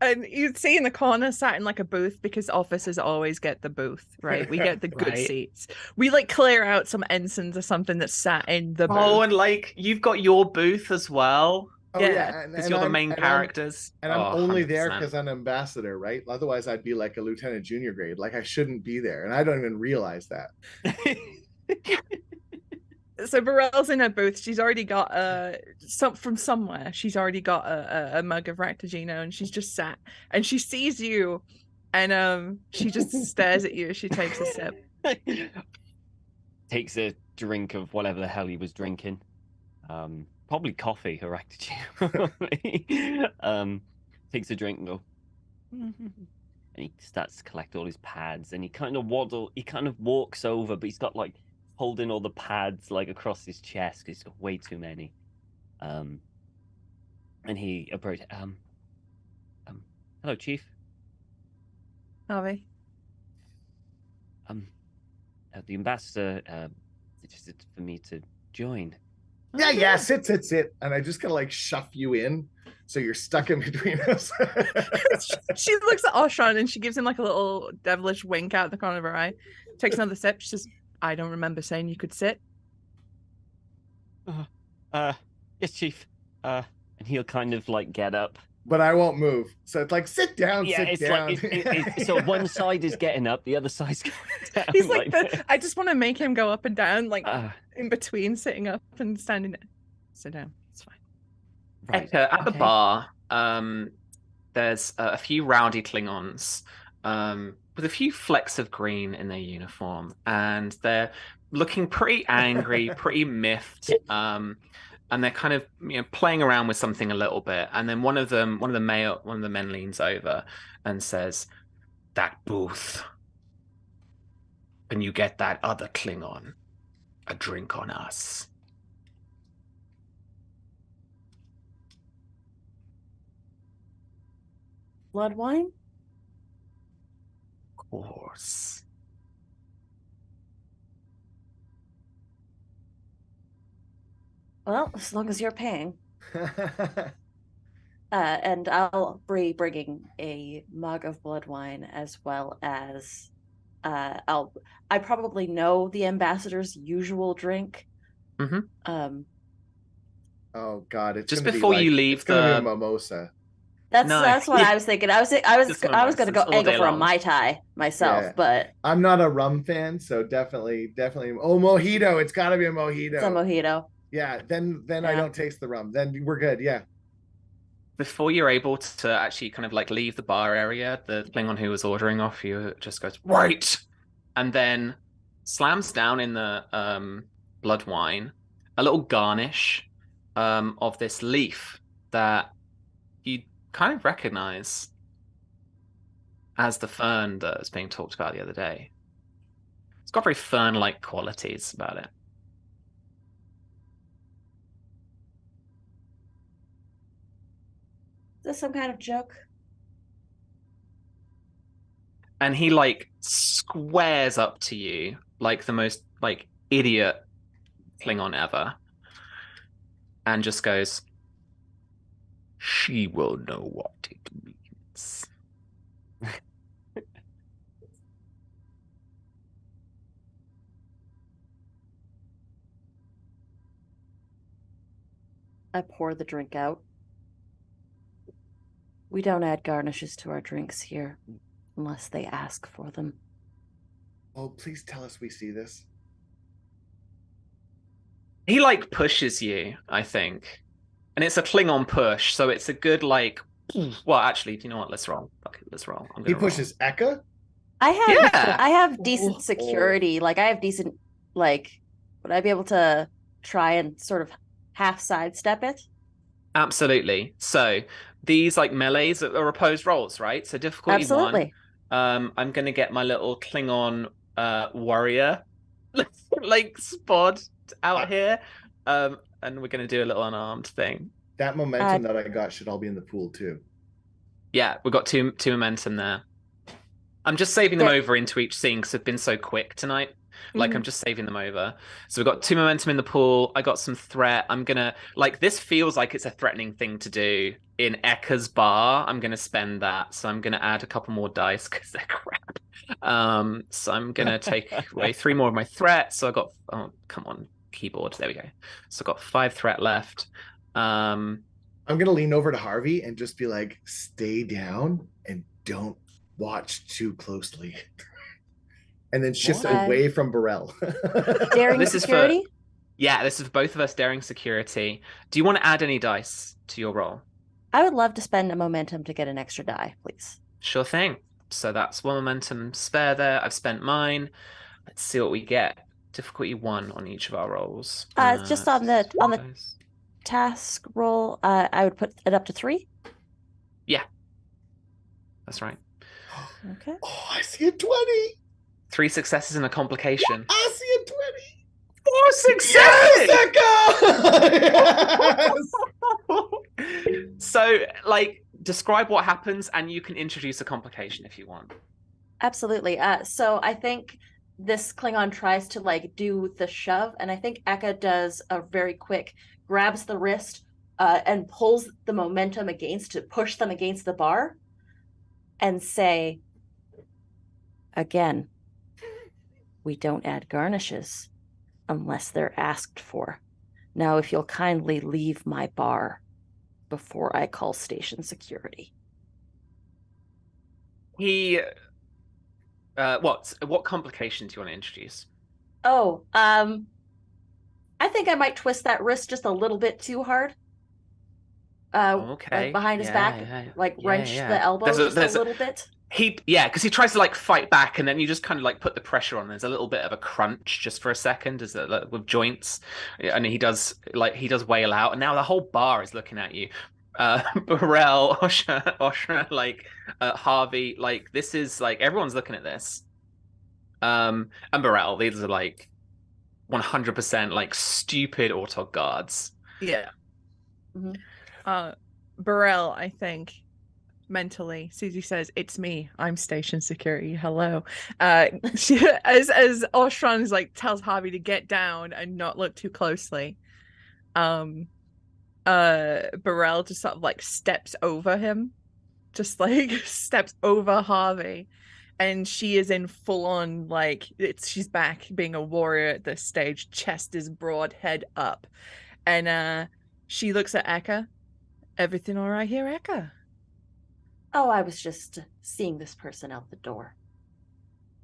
And you'd see in the corner, sat in like a booth, because officers always get the booth, right? We get the good Right. seats. We like clear out some ensigns or something that sat in the booth. Oh, and like you've got your booth as well, Oh Yeah, yeah, because you're the main characters. And I'm Oh, only there 100%. because I'm ambassador, right? Otherwise, I'd be like a lieutenant junior grade. Like I shouldn't be there, and I don't even realize that. So Burrell's in her booth. She's already got from somewhere. She's already got a mug of Raptuccino, and she's just sat. And she sees you, and she just stares at you as she takes a sip. Takes a drink of whatever the hell he was drinking. Probably coffee or Raptuccino. Takes a drink and go. And he starts to collect all his pads, and he kind of walks over, but he's got like holding all the pads like across his chest because he's got way too many. And he approaches. Hello, Chief. Harvey. The ambassador suggested for me to join. Yeah, sit. And I just kind of like shove you in, so you're stuck in between us. She looks at Oshron and she gives him like a little devilish wink out the corner of her eye. Takes another sip. She says, "I don't remember saying you could sit." Yes, Chief. And he'll kind of like get up. But I won't move. So it's like, sit down, Yeah, sit down. like so one side is getting up, the other side's going down. He's like I just want to make him go up and down, like in between sitting up and standing there. Sit down. It's fine. Right. Eka, at the Okay. bar, there's a few rowdy Klingons with a few flecks of green in their uniform, and they're looking pretty angry, pretty miffed. And they're kind of playing around with something a little bit, and then one of the men leans over and says, "That booth. Can you get that other Klingon a drink on us?" Blood wine? Of course. Well, as long as you're paying. And I'll be bringing a mug of blood wine, as well as I probably know the ambassador's usual drink. Mm-hmm. Oh God, it's Just gonna before be like, you leave it's gonna be the- a mimosa. That's Nice. what I was thinking. I was Just gonna go mimosas all angle day for a long. Mai Tai myself, Yeah. but I'm not a rum fan, so definitely. Oh, mojito! It's got to be a mojito. it's a mojito. Yeah, then I Yeah. don't taste the rum. Then we're good. Yeah. Before you're able to actually kind of like leave the bar area, the Klingon who was ordering off you just goes, "Right," and then slams down in the blood wine a little garnish of this leaf that you kind of recognize as the fern that was being talked about the other day. It's got very fern-like qualities about it. Is this some kind of joke? And he like squares up to you like the most like idiot Klingon ever, and just goes, "She will know what it means." I pour the drink out. We don't add garnishes to our drinks here unless they ask for them. Oh, please tell us we see this. He like pushes you, I think. And it's a Klingon push, so it's a good like well, actually, do you know what? Let's roll. Okay, let's roll. I'm He gonna roll. pushes Eka. Yeah. I have decent security. Like I have decent like would I be able to try and sort of half sidestep it? Absolutely. So these like melees are opposed rolls, right? So difficulty Absolutely. 1. I'm gonna get my little Klingon warrior like spot out here. And we're gonna do a little unarmed thing. That momentum that I got should all be in the pool too. Yeah, we've got two momentum there. I'm just saving them over into each scene because they've been so quick tonight. Like, I'm just saving them over. So we've got 2 momentum in the pool. I got some threat. I'm gonna like this feels like it's a threatening thing to do in Eka's bar. I'm gonna spend that. So I'm gonna add a couple more dice because they're crap. So I'm gonna take away 3 more of my threat. So I got come on, keyboard. There we go. So I've got 5 threat left. I'm gonna lean over to Harvey and just be like, stay down and don't watch too closely. And then shift away from Burrell. Daring this security? Is for, yeah, this is for both of us daring security. Do you want to add any dice to your roll? I would love to spend a momentum to get an extra die, please. Sure thing. So that's 1 momentum spare there. I've spent mine. Let's see what we get. Difficulty 1 on each of our rolls. Just on the task roll, I would put it up to 3. Yeah, that's right. Okay. Oh, I see a 20. 3 successes and a complication. I see a 20. 4 successes! Yes! So, like, describe what happens, and you can introduce a complication if you want. Absolutely. So I think this Klingon tries to like do the shove, and I think Eka does a very quick grabs the wrist and pulls the momentum to push them against the bar, and say, again, we don't add garnishes unless they're asked for. Now, if you'll kindly leave my bar before I call station security. He, what complication do you want to introduce? Oh, I think I might twist that wrist just a little bit too hard. Okay. Like behind his back, wrench the elbow a little bit. Because he tries to like fight back, and then you just kind of like put the pressure on. There's a little bit of a crunch just for a second, with joints, and he does wail out, and now the whole bar is looking at you. Burrell, Oshron, like Harvey, like this is like everyone's looking at this. And Burrell, these are like 100% like stupid auto guards. Yeah. Burrell, I think. Mentally, Susie says, "It's me. I'm station security. Hello." As Oshron is like tells Harvey to get down and not look too closely. Burrell just sort of like steps over him, just like steps over Harvey, and she is in full on like she's back being a warrior at this stage. Chest is broad, head up, and she looks at Eka. "Everything all right here, Eka?" "Oh, I was just seeing this person out the door."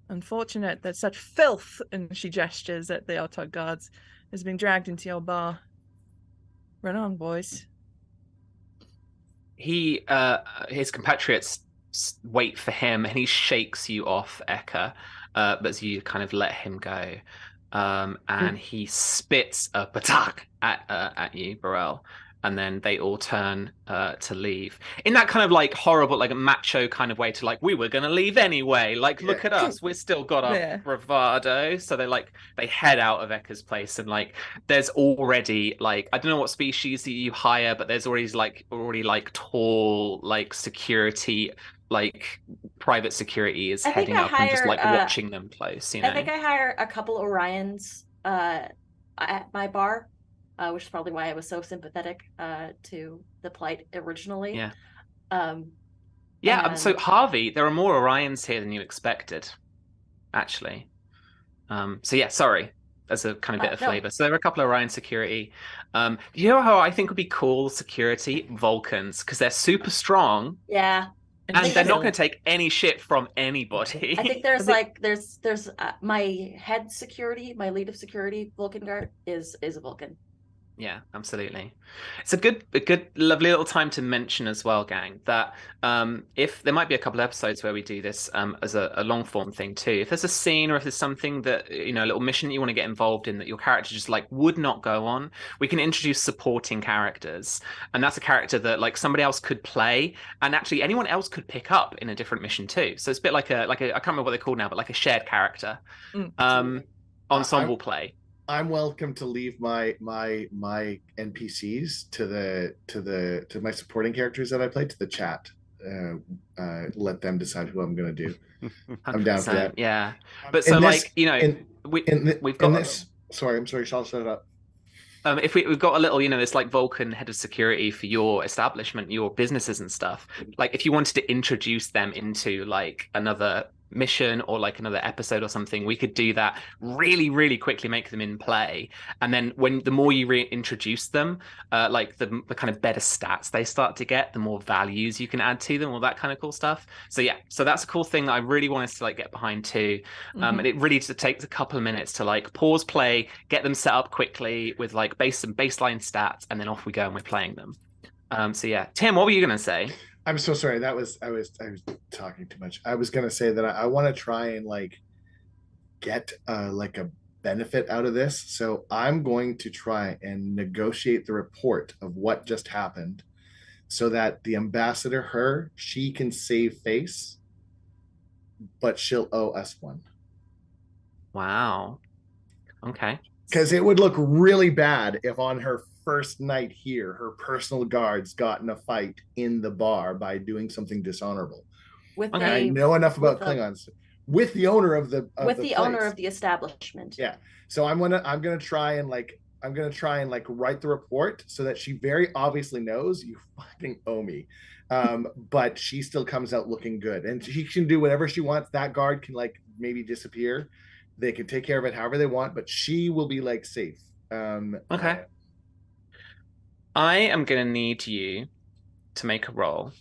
"Unfortunate that such filth," and she gestures at the auto guards, "has been dragged into your bar. Run on, boys." His compatriots wait for him, and he shakes you off, Eka, but as you kind of let him go, and he spits a patak at you, Burrell. And then they all turn to leave in that kind of like horrible, like a macho kind of way to like, we were going to leave anyway. Like, look at us. We've still got our bravado. So they head out of Eka's place, and like, there's already like, I don't know what species you hire, but there's already tall, like security, like private security is heading up and just like watching them close. You know? I think I hire a couple Orions at my bar. Which is probably why I was so sympathetic to the plight originally. Yeah. So Harvey, there are more Orions here than you expected, actually. So yeah, sorry. as a kind of bit of No. flavor. So there are a couple of Orion security. You know how I think would be cool security? Vulcans, because they're super strong Yeah. and they're not chill. going to take any shit from anybody. I think there's they- like there's my head security, my lead of security, Vulcan guard is a Vulcan. Yeah, absolutely. It's a good, lovely little time to mention as well, gang, that if there might be a couple of episodes where we do this as a long form thing too. If there's a scene or if there's something that, you know, a little mission that you want to get involved in that your character just like would not go on, we can introduce supporting characters. And that's a character that like somebody else could play and actually anyone else could pick up in a different mission too. So it's a bit like a I can't remember what they're called now, but like a shared character. Ensemble play. I'm welcome to leave my NPCs to my supporting characters that I play to the chat. Let them decide who I'm going to do. I'm down for that. Yeah, but so like you know, we've got this. Sorry, I'm sorry. Shall set it up. If we've got a little, you know, this like Vulcan head of security for your establishment, your businesses and stuff. Like if you wanted to introduce them into like another mission or like another episode or something, we could do that really, really quickly, make them in play, and then when the more you reintroduce them, like the kind of better stats they start to get, the more values you can add to them, all that kind of cool stuff. So yeah, so that's a cool thing that I really want us to like get behind too. And it really just takes a couple of minutes to like pause play, get them set up quickly with like some baseline stats, and then off we go and we're playing them. So yeah, Tim, what were you gonna say? I'm so sorry. I was talking too much. I was gonna say that I want to try and like get like a benefit out of this. So I'm going to try and negotiate the report of what just happened, so that the ambassador, she can save face, but she'll owe us one. Wow. Okay. Because it would look really bad if on her first night here, her personal guards got in a fight in the bar by doing something dishonorable. With I know enough about with Klingons with the owner of the owner of the establishment. Yeah. So I'm gonna try and like write the report so that she very obviously knows you fucking owe me. But she still comes out looking good, and she can do whatever she wants. That guard can like maybe disappear. They can take care of it however they want, but she will be like safe. Okay. I am gonna need you to make a roll,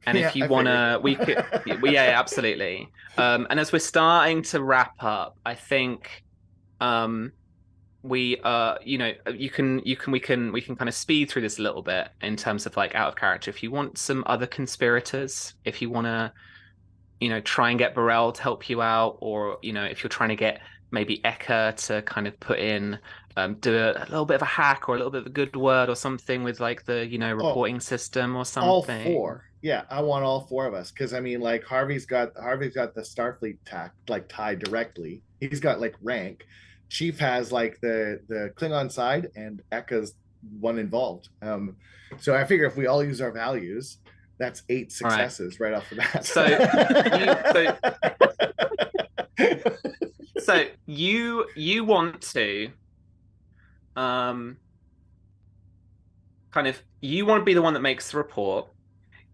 and if you wanna, we could, yeah, absolutely. And as we're starting to wrap up, I think, we you know, we can kind of speed through this a little bit in terms of like out of character. If you want some other conspirators, if you wanna, you know, try and get Burrell to help you out, or you know, if you're trying to get maybe Eka to kind of put in, do a little bit of a hack or a little bit of a good word or something with like the, you know, reporting system or something. All four. Yeah, I want all four of us, because I mean, like Harvey's got the Starfleet tied directly. He's got like rank. Chief has like the Klingon side, and Eka's one involved. So I figure if we all use our values, that's 8 successes right off the bat. So you want to kind of, you want to be the one that makes the report.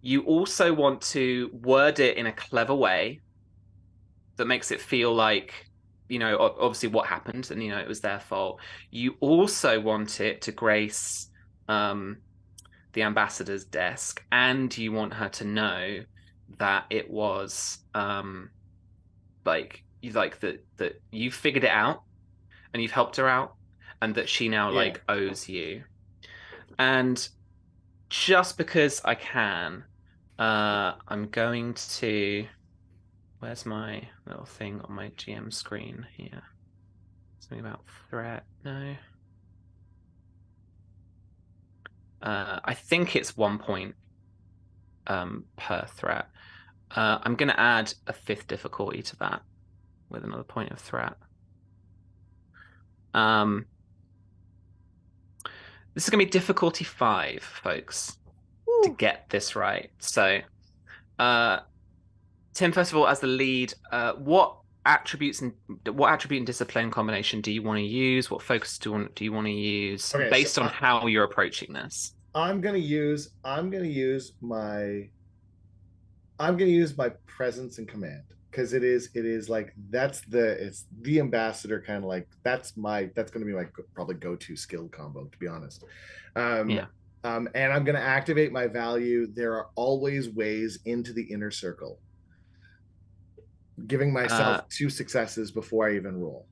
You also want to word it in a clever way that makes it feel like, you know, obviously what happened and, you know, it was their fault. You also want it to grace the ambassador's desk, and you want her to know that it was like that you figured it out and you've helped her out, and that she now like owes you. And just because I can, I'm going to, where's my little thing on my GM screen here? Something about threat. No, I think it's 1 point per threat. I'm going to add a 5th difficulty to that with another point of threat. This is going to be difficulty 5, folks. Ooh. To get this right. So, Tim, first of all, as the lead, what attribute and discipline combination do you want to use? What focus do you want to use based on how you're approaching this? I'm gonna use my presence and command, because it is like it's the ambassador kind of like that's going to be my probably go-to skill combo, to be honest. Yeah. And I'm going to activate my value. There are always ways into the inner circle, giving myself 2 successes before I even roll.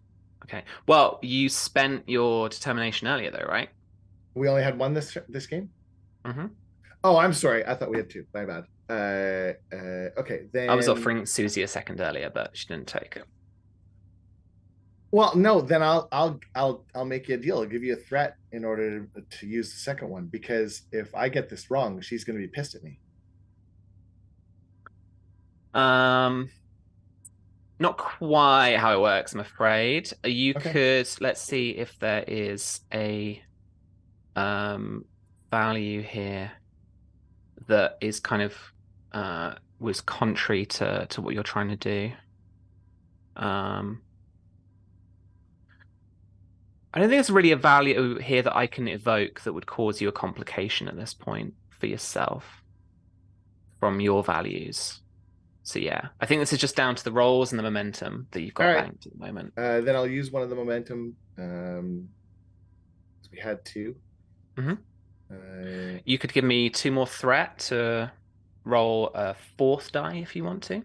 Okay. Well, you spent your determination earlier, though, right? We only had 1 this game. Mm-hmm. Oh, I'm sorry. I thought we had 2. My bad. Okay, then I was offering Susie a second earlier, but she didn't take it. Well, no, then I'll make you a deal. I'll give you a threat in order to use the second one, because if I get this wrong, she's going to be pissed at me. Not quite how it works, I'm afraid. You Okay. could, let's see if there is a value here that is kind of was contrary to what you're trying to do. I don't think there's really a value here that I can evoke that would cause you a complication at this point for yourself from your values. So yeah, I think this is just down to the rolls and the momentum that you've got All right. banked at the moment. Then I'll use one of the momentum. We had 2. You could give me 2 more threat to roll a 4th die if you want to.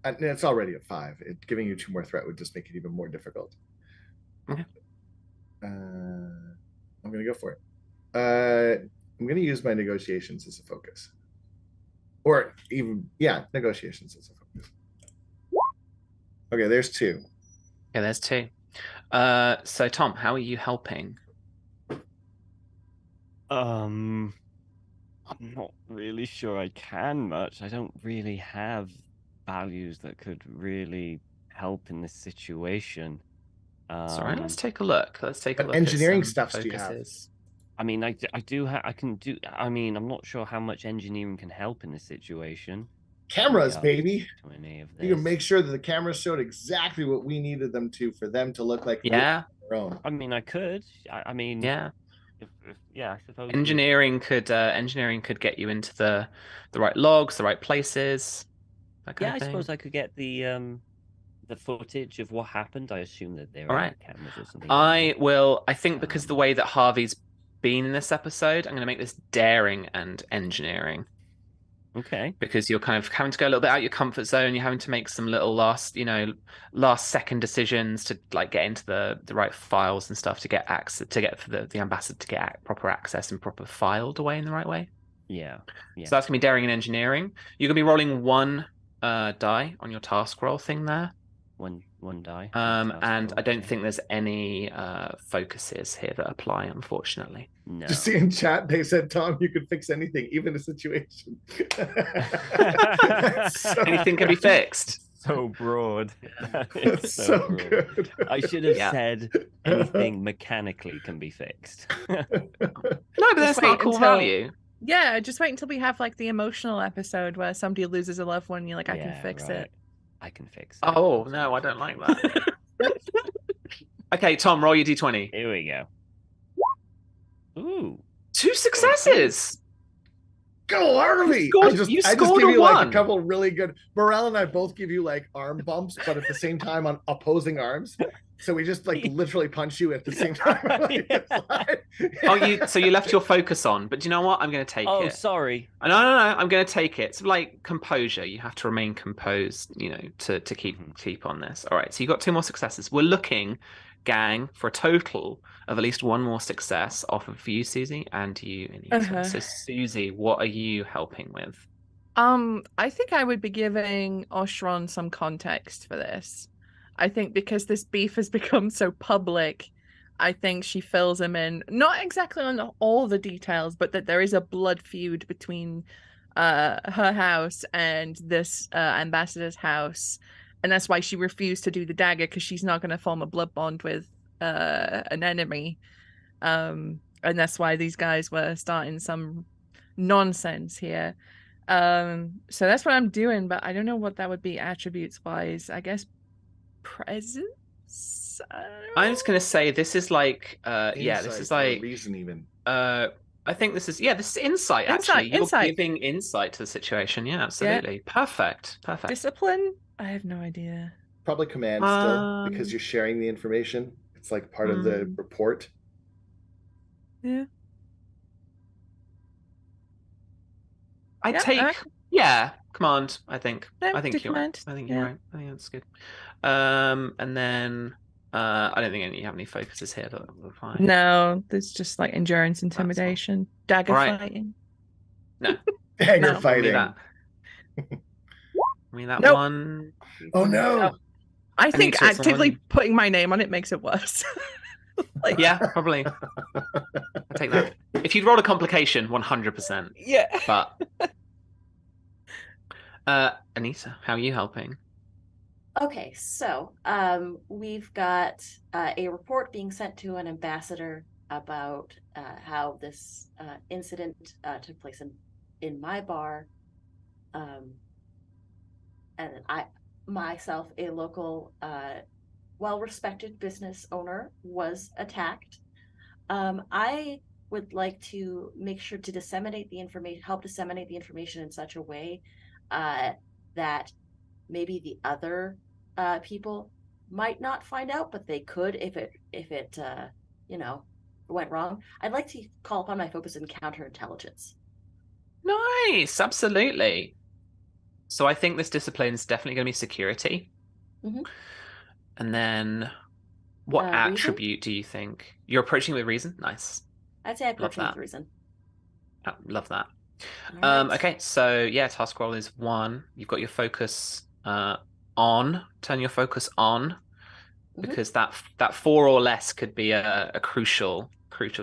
It's already a 5. Giving you 2 more threat would just make it even more difficult. Okay. I'm going to go for it. I'm going to use my negotiations as a focus. Or even, negotiations as a focus. Okay, there's 2. Yeah, there's 2. So Tom, how are you helping? I'm not really sure I can much. I don't really have values that could really help in this situation. Sorry, let's take a look. Let's take a What look engineering at some stuffs do you have? focuses. I mean, I do have. I can do. I mean, I'm not sure how much engineering can help in this situation. Cameras, baby. To any of You can this. make sure that the cameras showed exactly what we needed them to for them to look like Yeah. their own. I mean, I could. I mean, Yeah. If, I suppose Engineering could get you into the right logs, the right places. That kind I of thing. suppose I could get the footage of what happened. I assume that there All are right. cameras or something. I think because the way that Harvey's been in this episode, I'm going to make this daring and engineering. Okay. Because you're kind of having to go a little bit out your comfort zone. You're having to make some little last second decisions to like get into the right files and stuff to get access, to get for the ambassador to get proper access and proper filed away in the right way. Yeah. So that's gonna be daring and engineering. You're gonna be rolling 1 die on your task roll thing there. One die. And I don't think there's any focuses here that apply, unfortunately. No. Just see in chat, they said, Tom, you could fix anything, even a situation. Anything can be fixed. So broad. It's so broad. good. I should have said anything mechanically can be fixed. No, but that's not a cool value. Yeah, just wait until we have like the emotional episode where somebody loses a loved one and you're like, I can fix it. I can fix it. Oh, no, I don't like that. Okay, Tom, roll your d20. Here we go. Ooh. 2 successes! Go, Harvey! You I just scored give a you like 1. a couple really good. Morel and I both give you like arm bumps, but at the same time on opposing arms. So we just like literally punch you at the same time. So you left your focus on, but do you know what? I'm going to take it. Oh, sorry. No, I'm going to take it. It's like composure. You have to remain composed, to keep on this. All right, so you got 2 more successes. We're looking, gang, for a total of at least 1 more success off of you, Susie, and you, Anita. So Susie, what are you helping with? I think I would be giving Oshron some context for this. I think because this beef has become so public, I think she fills him in, not exactly on all the details, but that there is a blood feud between her house and this ambassador's house. And that's why she refused to do the dagger, because she's not going to form a blood bond with an enemy. And that's why these guys were starting some nonsense here. So that's what I'm doing, but I don't know what that would be attributes wise. I guess presence. I'm just gonna say this is like this is like reason even. I think this is insight actually. You're giving insight to the situation. Yeah, absolutely. Yeah. Perfect. Discipline. I have no idea. Probably command still, because Um, you're sharing the information. It's like part of the report. Yeah. I Yeah. take, yeah, command. I think. No, I think you're right. command. I think Yeah. you're right. I think that's good. And then I don't think you have any focuses here that will apply. No, there's just like endurance, intimidation, dagger All right. fighting. No, Dagger No. give me fighting. that. Give me that Nope. one. Oh no. I need think to hit someone. actively putting my name on it makes it worse. Like, Yeah, probably. I'll take that. If you'd rolled a complication, 100%. yeah. But Anita, how are you helping? Okay, so we've got a report being sent to an ambassador about how this incident took place in my bar, and I myself, a local well-respected business owner, was attacked. I would like to make sure to disseminate the information, help disseminate the information in such a way that maybe the other people might not find out, but they could if it went wrong. I'd like to call upon my focus in counterintelligence. Nice, absolutely. So I think this discipline is definitely going to be security. Mhm. And then what Reason? attribute do you think? You're approaching with reason? Nice. I'd say I approach Love with that. reason. Love that. All right. Okay, so yeah, task roll is 1. You've got your focus on. Turn your focus on, because that 4 or less could be a crucial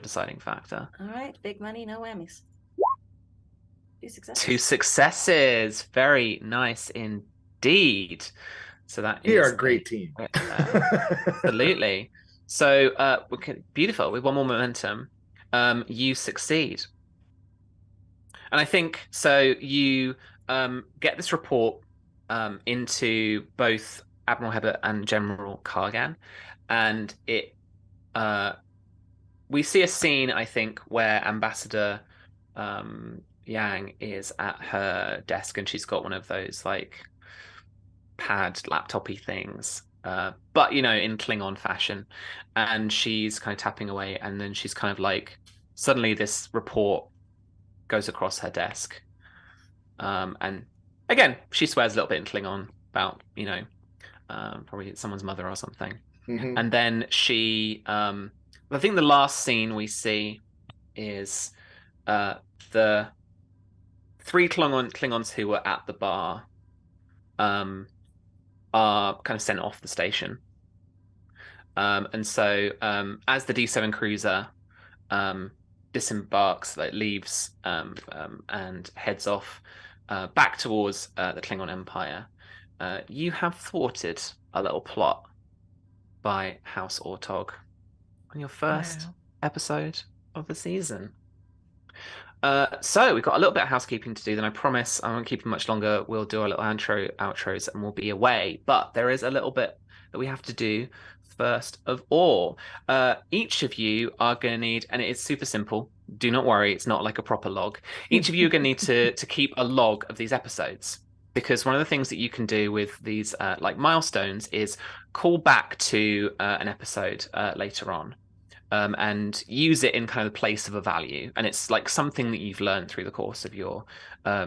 deciding factor. All right, big money, no whammies. 2 successes. 2 successes. Very nice indeed. So that We is are a great team. Absolutely. So beautiful. With 1 more momentum, you succeed. And I think so. You get this report into both Admiral Hebert and General Kargan, and we see a scene, I think, where Ambassador Yang is at her desk, and she's got one of those like pad laptopy things, but in Klingon fashion, and she's kind of tapping away, and then she's kind of like, suddenly this report goes across her desk, and again she swears a little bit in Klingon about probably someone's mother or something. Mhm. And then she I think the last scene we see is the 3 Klingons who were at the bar are kind of sent off the station. And so as the D7 cruiser disembarks, like leaves and heads off back towards the Klingon Empire, you have thwarted a little plot by House Ortog on your first episode of the season. So we've got a little bit of housekeeping to do. Then I promise I won't keep it much longer. We'll do our little outros, and we'll be away. But there is a little bit that we have to do first of all. Each of you are going to need, and it is super simple. Do not worry, it's not like a proper log. Each of you are going to need to keep a log of these episodes, because one of the things that you can do with these like milestones is call back to an episode later on. And use it in kind of the place of a value. And it's like something that you've learned through the course of your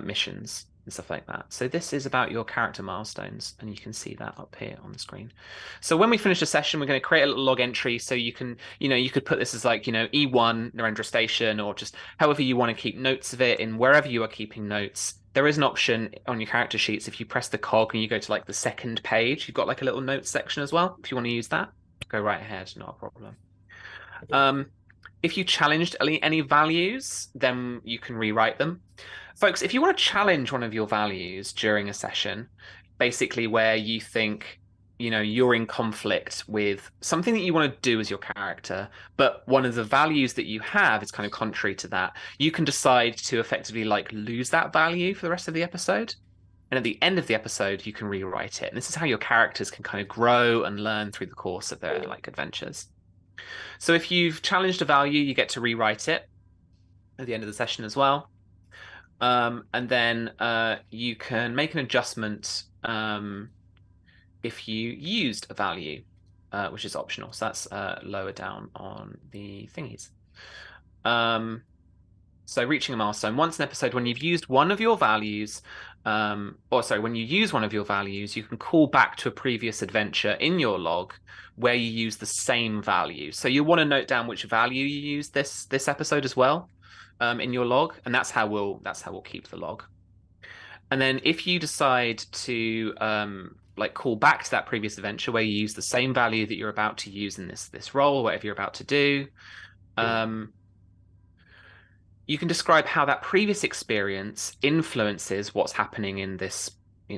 missions and stuff like that. So this is about your character milestones, and you can see that up here on the screen. So when we finish the session, we're going to create a little log entry, so you can, you could put this as like, E1 Narendra Station, or just however you want to keep notes of it in wherever you are keeping notes. There is an option on your character sheets. If you press the cog and you go to like the second page, you've got like a little notes section as well. If you want to use that, go right ahead, not a problem. If you challenged any values, then you can rewrite them. Folks, if you want to challenge one of your values during a session, basically where you think, you're in conflict with something that you want to do as your character, but one of the values that you have is kind of contrary to that, you can decide to effectively like lose that value for the rest of the episode. And at the end of the episode, you can rewrite it. And this is how your characters can kind of grow and learn through the course of their like adventures. So if you've challenged a value, you get to rewrite it at the end of the session as well. And then you can make an adjustment if you used a value, which is optional. So that's lower down on the thingies. So reaching a milestone. Once an episode, when you've used one of your values, when you use one of your values, you can call back to a previous adventure in your log where you use the same value. So you want to note down which value you use this episode as well in your log, and that's how we'll keep the log. And then if you decide to call back to that previous adventure where you use the same value that you're about to use in this role, whatever you're about to do, you can describe how that previous experience influences what's happening in this,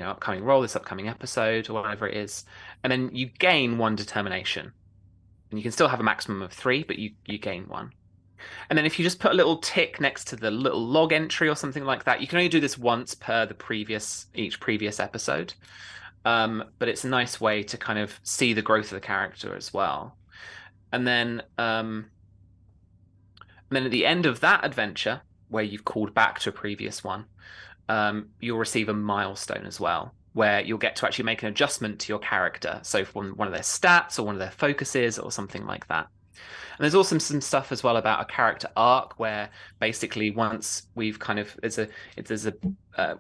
upcoming role, this upcoming episode, or whatever it is. And then you gain 1 determination. And you can still have a maximum of 3, but you gain 1. And then if you just put a little tick next to the little log entry or something like that, you can only do this once per each previous episode. But it's a nice way to kind of see the growth of the character as well. And then at the end of that adventure, where you've called back to a previous one, you'll receive a milestone as well, where you'll get to actually make an adjustment to your character. So for one of their stats or one of their focuses or something like that. And there's also some stuff as well about a character arc, where basically once we've kind of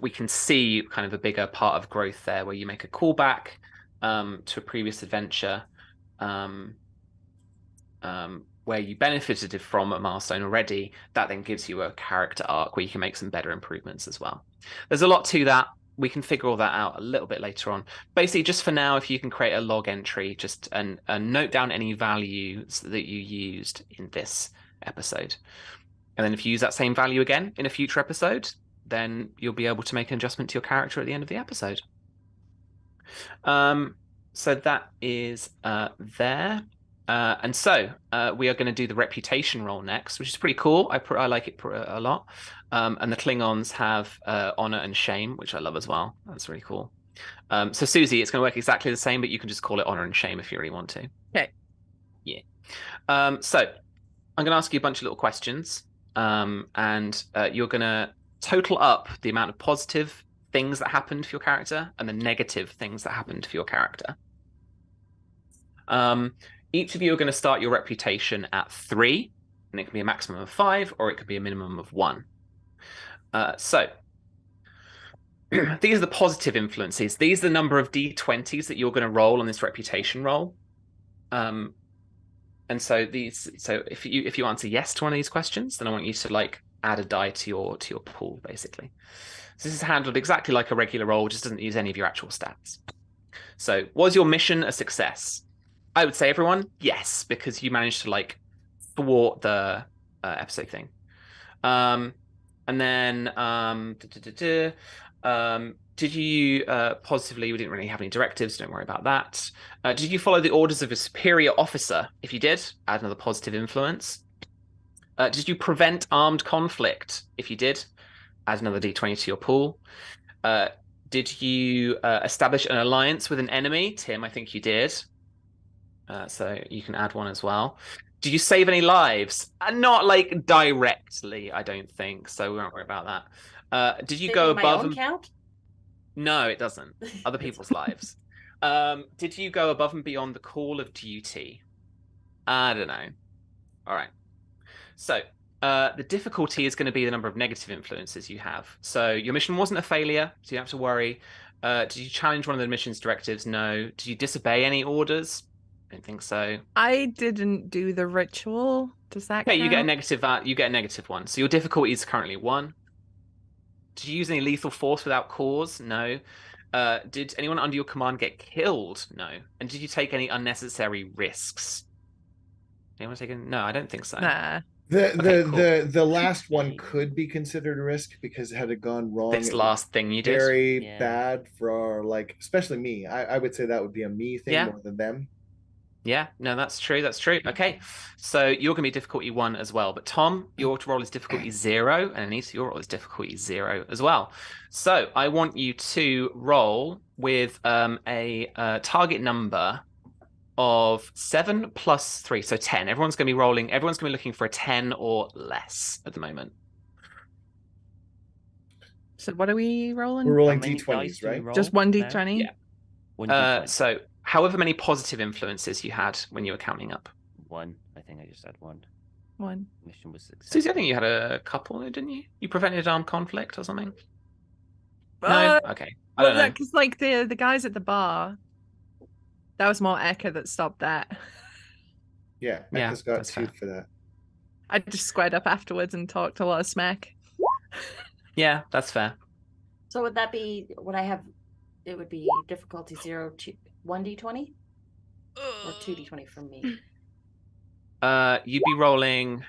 we can see kind of a bigger part of growth there, where you make a callback to a previous adventure, where you benefited from a milestone already. That then gives you a character arc where you can make some better improvements as well. There's a lot to that. We can figure all that out a little bit later on. Basically, just for now, if you can create a log entry, and note down any values that you used in this episode. And then if you use that same value again in a future episode, then you'll be able to make an adjustment to your character at the end of the episode. So that is there. And so we are going to do the reputation roll next, which is pretty cool. I like it a lot. And the Klingons have honor and shame, which I love as well. That's really cool. So Susie, it's going to work exactly the same, but you can just call it honor and shame if you really want to. Okay. Yeah. So I'm going to ask you a bunch of little questions, and you're going to total up the amount of positive things that happened for your character and the negative things that happened for your character. Each of you are going to start your reputation at 3, and it can be a maximum of 5, or it could be a minimum of 1. So these are the positive influences. These are the number of d20s that you're going to roll on this reputation roll. And so if you answer yes to one of these questions, then I want you to add a die to your pool, basically. So this is handled exactly like a regular roll, just doesn't use any of your actual stats. So was your mission a success? I would say, everyone, yes, because you managed to thwart the episode thing. And then did you positively? We didn't really have any directives. Don't worry about that. Did you follow the orders of a superior officer? If you did, add another positive influence. Did you prevent armed conflict? If you did, add another d20 to your pool. Did you establish an alliance with an enemy? Tim, I think you did. So you can add 1 as well. Did you save any lives? Not directly, I don't think. So we won't worry about that. Did you go above? My own count? No, it doesn't. Other people's lives. Did you go above and beyond the call of duty? I don't know. All right. So the difficulty is going to be the number of negative influences you have. So your mission wasn't a failure, so you don't have to worry. Did you challenge one of the mission's directives? No. Did you disobey any orders? I don't think so. I didn't do the ritual. Does that count? You get a negative. You get a negative 1. So your difficulty is currently 1. Did you use any lethal force without cause? No. Did anyone under your command get killed? No. And did you take any unnecessary risks? Anyone taken? No, I don't think so. Nah. The last one could be considered a risk, because had it gone wrong, this last thing you did, very bad for especially me. I would say that would be a me thing more than them. Yeah, no, that's true. That's true. Okay, so you're going to be difficulty 1 as well. But Tom, your roll is difficulty 0, and Anita, your roll is difficulty 0 as well. So I want you to roll with a target number of 7 plus 3, so 10. Everyone's going to be rolling. Everyone's going to be looking for a 10 or less at the moment. So what are we rolling? We're rolling d20s, right? Just 1 d20. Yeah. 1d20. So however many positive influences you had when you were counting up. 1. I think I just had 1. One. Mission was successful. Susie, I think you had a couple, didn't you? You prevented armed conflict or something? No? Uh, Okay. I don't know. because like the guys at the bar, that was more Eka that stopped that. Yeah, Yeah, Eka's got that's 2 fair. for that. I just squared up afterwards and talked a lot of smack. Yeah, that's fair. So would that be what I have? It would be difficulty 0 to 1d20 or 2d20 from me. You'd be rolling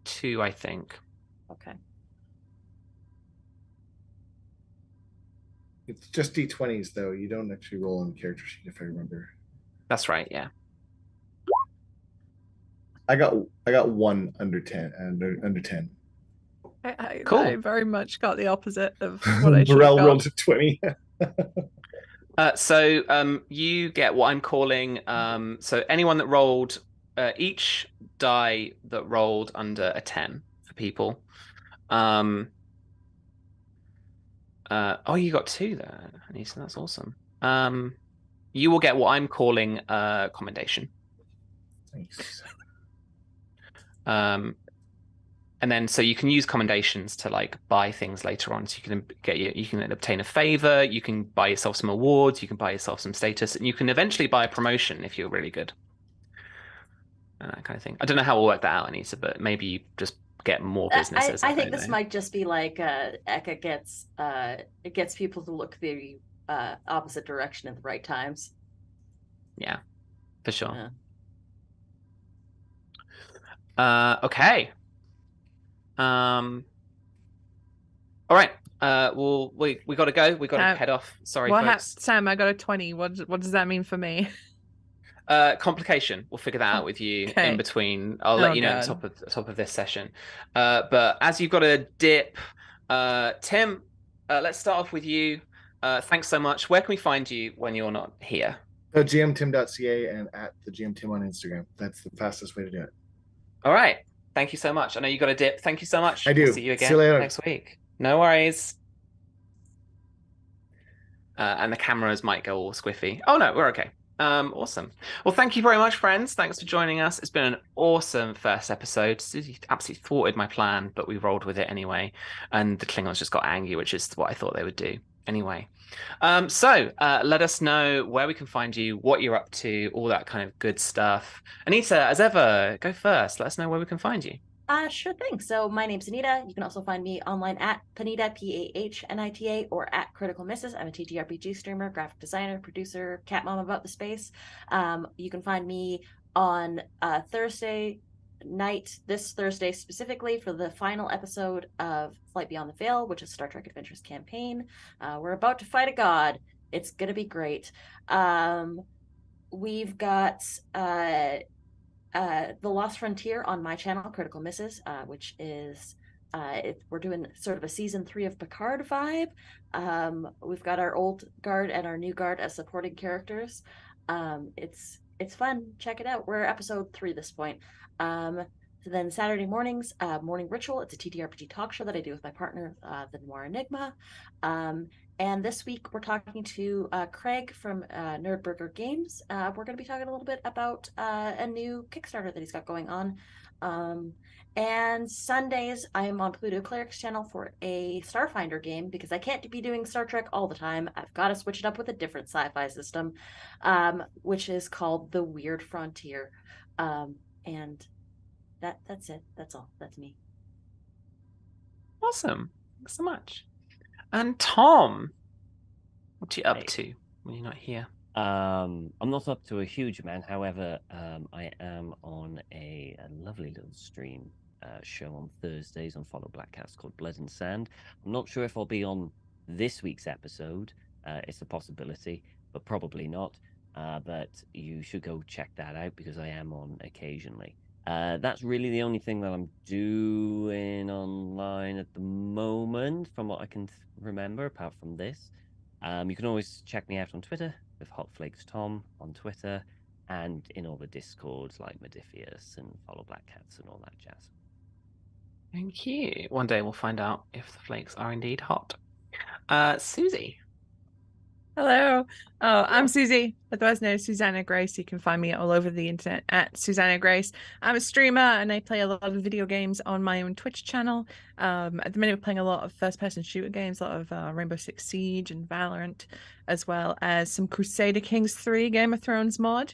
2, I think. Okay. It's just d20s though. You don't actually roll on the character sheet, if I remember. That's right. Yeah. I got 1 under 10 under 10. Cool. I very much got the opposite of what I should have Burrell got. rolled a 20. So you get what I'm calling so anyone that rolled each die that rolled under a 10 for people. Oh, you got 2 there, Anissa. That's awesome. You will get what I'm calling commendation. Nice. And then so you can use commendations to like buy things later on. So you can obtain a favor, you can buy yourself some awards, you can buy yourself some status, and you can eventually buy a promotion if you're really good. And that kind of thing. I don't know how we'll work that out, Anissa, but maybe you just get more businesses. I think this might just be like Eka gets people to look the opposite direction at the right times. Yeah, for sure. Yeah. Okay. All right. Well, we got to go. We got to head off. Sorry, folks. Sam, I got a 20. What does that mean for me? Complication. We'll figure that out with you in between. I'll Oh, let you know God. at the top of this session. But as you've got a dip, Tim, let's start off with you. Thanks so much. Where can we find you when you're not here? gmtim.ca and at the gmtim on Instagram. That's the fastest way to do it. All right. Thank you so much. I know you got a dip. Thank you so much. I do. We'll see you again See you later. next week. No worries. And the cameras might go all squiffy. Oh no, we're okay. Awesome. Well, thank you very much, friends. Thanks for joining us. It's been an awesome first episode. Susie absolutely thwarted my plan, but we rolled with it anyway. And the Klingons just got angry, which is what I thought they would do anyway. So let us know where we can find you, what you're up to, all that kind of good stuff. Anita, as ever, go first. Let us know where we can find you. Sure thing. So my name's Anita. You can also find me online at Panita, P-A-H-N-I-T-A, or at Critical Misses. I'm a TTRPG streamer, graphic designer, producer, cat mom about the space. You can find me on Thursday night, this Thursday specifically, for the final episode of Flight Beyond the Veil, which is Star Trek Adventures campaign. We're about to fight a god. It's going to be great. We've got... The Lost Frontier on my channel, Critical Misses, which is we're doing sort of a season 3 of Picard vibe. We've got our old guard and our new guard as supporting characters. It's fun. Check it out. We're episode 3 at this point. So then Saturday mornings, Morning Ritual. It's a TTRPG talk show that I do with my partner, the Noir Enigma. And this week we're talking to Craig from Nerdburger Games. We're going to be talking a little bit about a new Kickstarter that he's got going on. And Sundays, I am on Pluto Cleric's channel for a Starfinder game because I can't be doing Star Trek all the time. I've got to switch it up with a different sci-fi system, which is called The Weird Frontier. And that's it. That's all. That's me. Awesome. Thanks so much. And Tom, what are you up to when you're not here? I'm not up to a huge amount. However, I am on a lovely little stream show on Thursdays on Follow Black Cats called Blood and Sand. I'm not sure if I'll be on this week's episode. It's a possibility, but probably not. But you should go check that out because I am on occasionally. That's really the only thing that I'm doing online at the moment, from what I can remember, apart from this. You can always check me out on Twitter with Hotflakes Tom on Twitter, and in all the Discords like Modiphius and Follow Black Cats and all that jazz. Thank you. One day we'll find out if the flakes are indeed hot. Susie. Hello. Oh, I'm Susie, otherwise known as Susanna Grace. You can find me all over the internet at Susanna Grace. I'm a streamer and I play a lot of video games on my own Twitch channel. At the minute, we're playing a lot of first-person shooter games, a lot of Rainbow Six Siege and Valorant, as well as some Crusader Kings 3 Game of Thrones mod.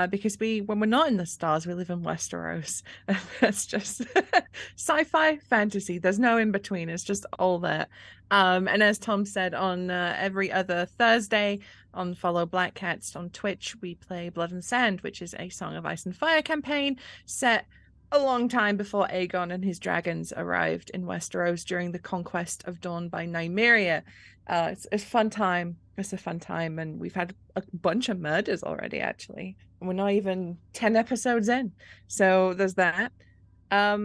Because when we're not in the stars, we live in Westeros. That's just sci-fi fantasy. There's no in between. It's just all there. And as Tom said, on every other Thursday on Follow Black Cats on Twitch, we play Blood and Sand, which is a Song of Ice and Fire campaign set a long time before Aegon and his dragons arrived in Westeros during the conquest of Dawn by Nymeria. It's a fun time. It's a fun time, and we've had a bunch of murders already, actually. And we're not even 10 episodes in. So there's that. Yeah,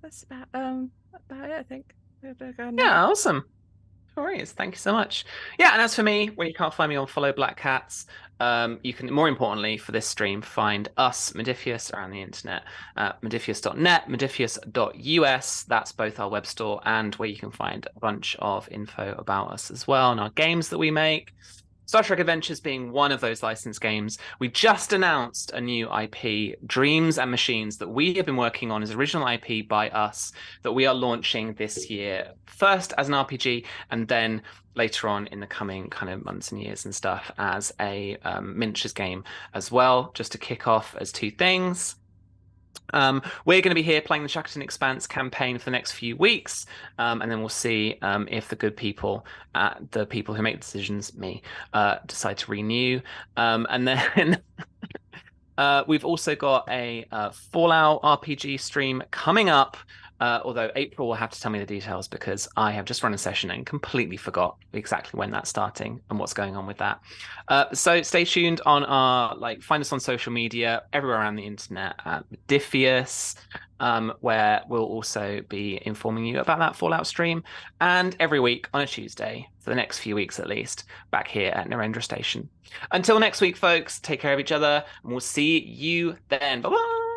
that's about it, I think. Yeah, awesome. No worries. Thank you so much. Yeah, and as for me, when you can't find me on Follow Black Cats, you can, more importantly for this stream, find us, Modiphius, around the internet. Modiphius.net, modiphius.us. That's both our web store and where you can find a bunch of info about us as well and our games that we make. Star Trek Adventures being one of those licensed games. We just announced a new IP, Dreams and Machines, that we have been working on as original IP by us, that we are launching this year, first as an RPG, and then later on in the coming kind of months and years and stuff as a miniatures game as well, just to kick off as two things. We're going to be here playing the Shackleton Expanse campaign for the next few weeks, and then we'll see if the good people, the people who make decisions, me, decide to renew. And then we've also got a Fallout RPG stream coming up. Although April will have to tell me the details because I have just run a session and completely forgot exactly when that's starting and what's going on with that. So stay tuned on our, find us on social media, everywhere around the internet at Modiphius, where we'll also be informing you about that Fallout stream. And every week on a Tuesday, for the next few weeks at least, back here at Narendra Station. Until next week, folks, take care of each other, and we'll see you then. Bye-bye.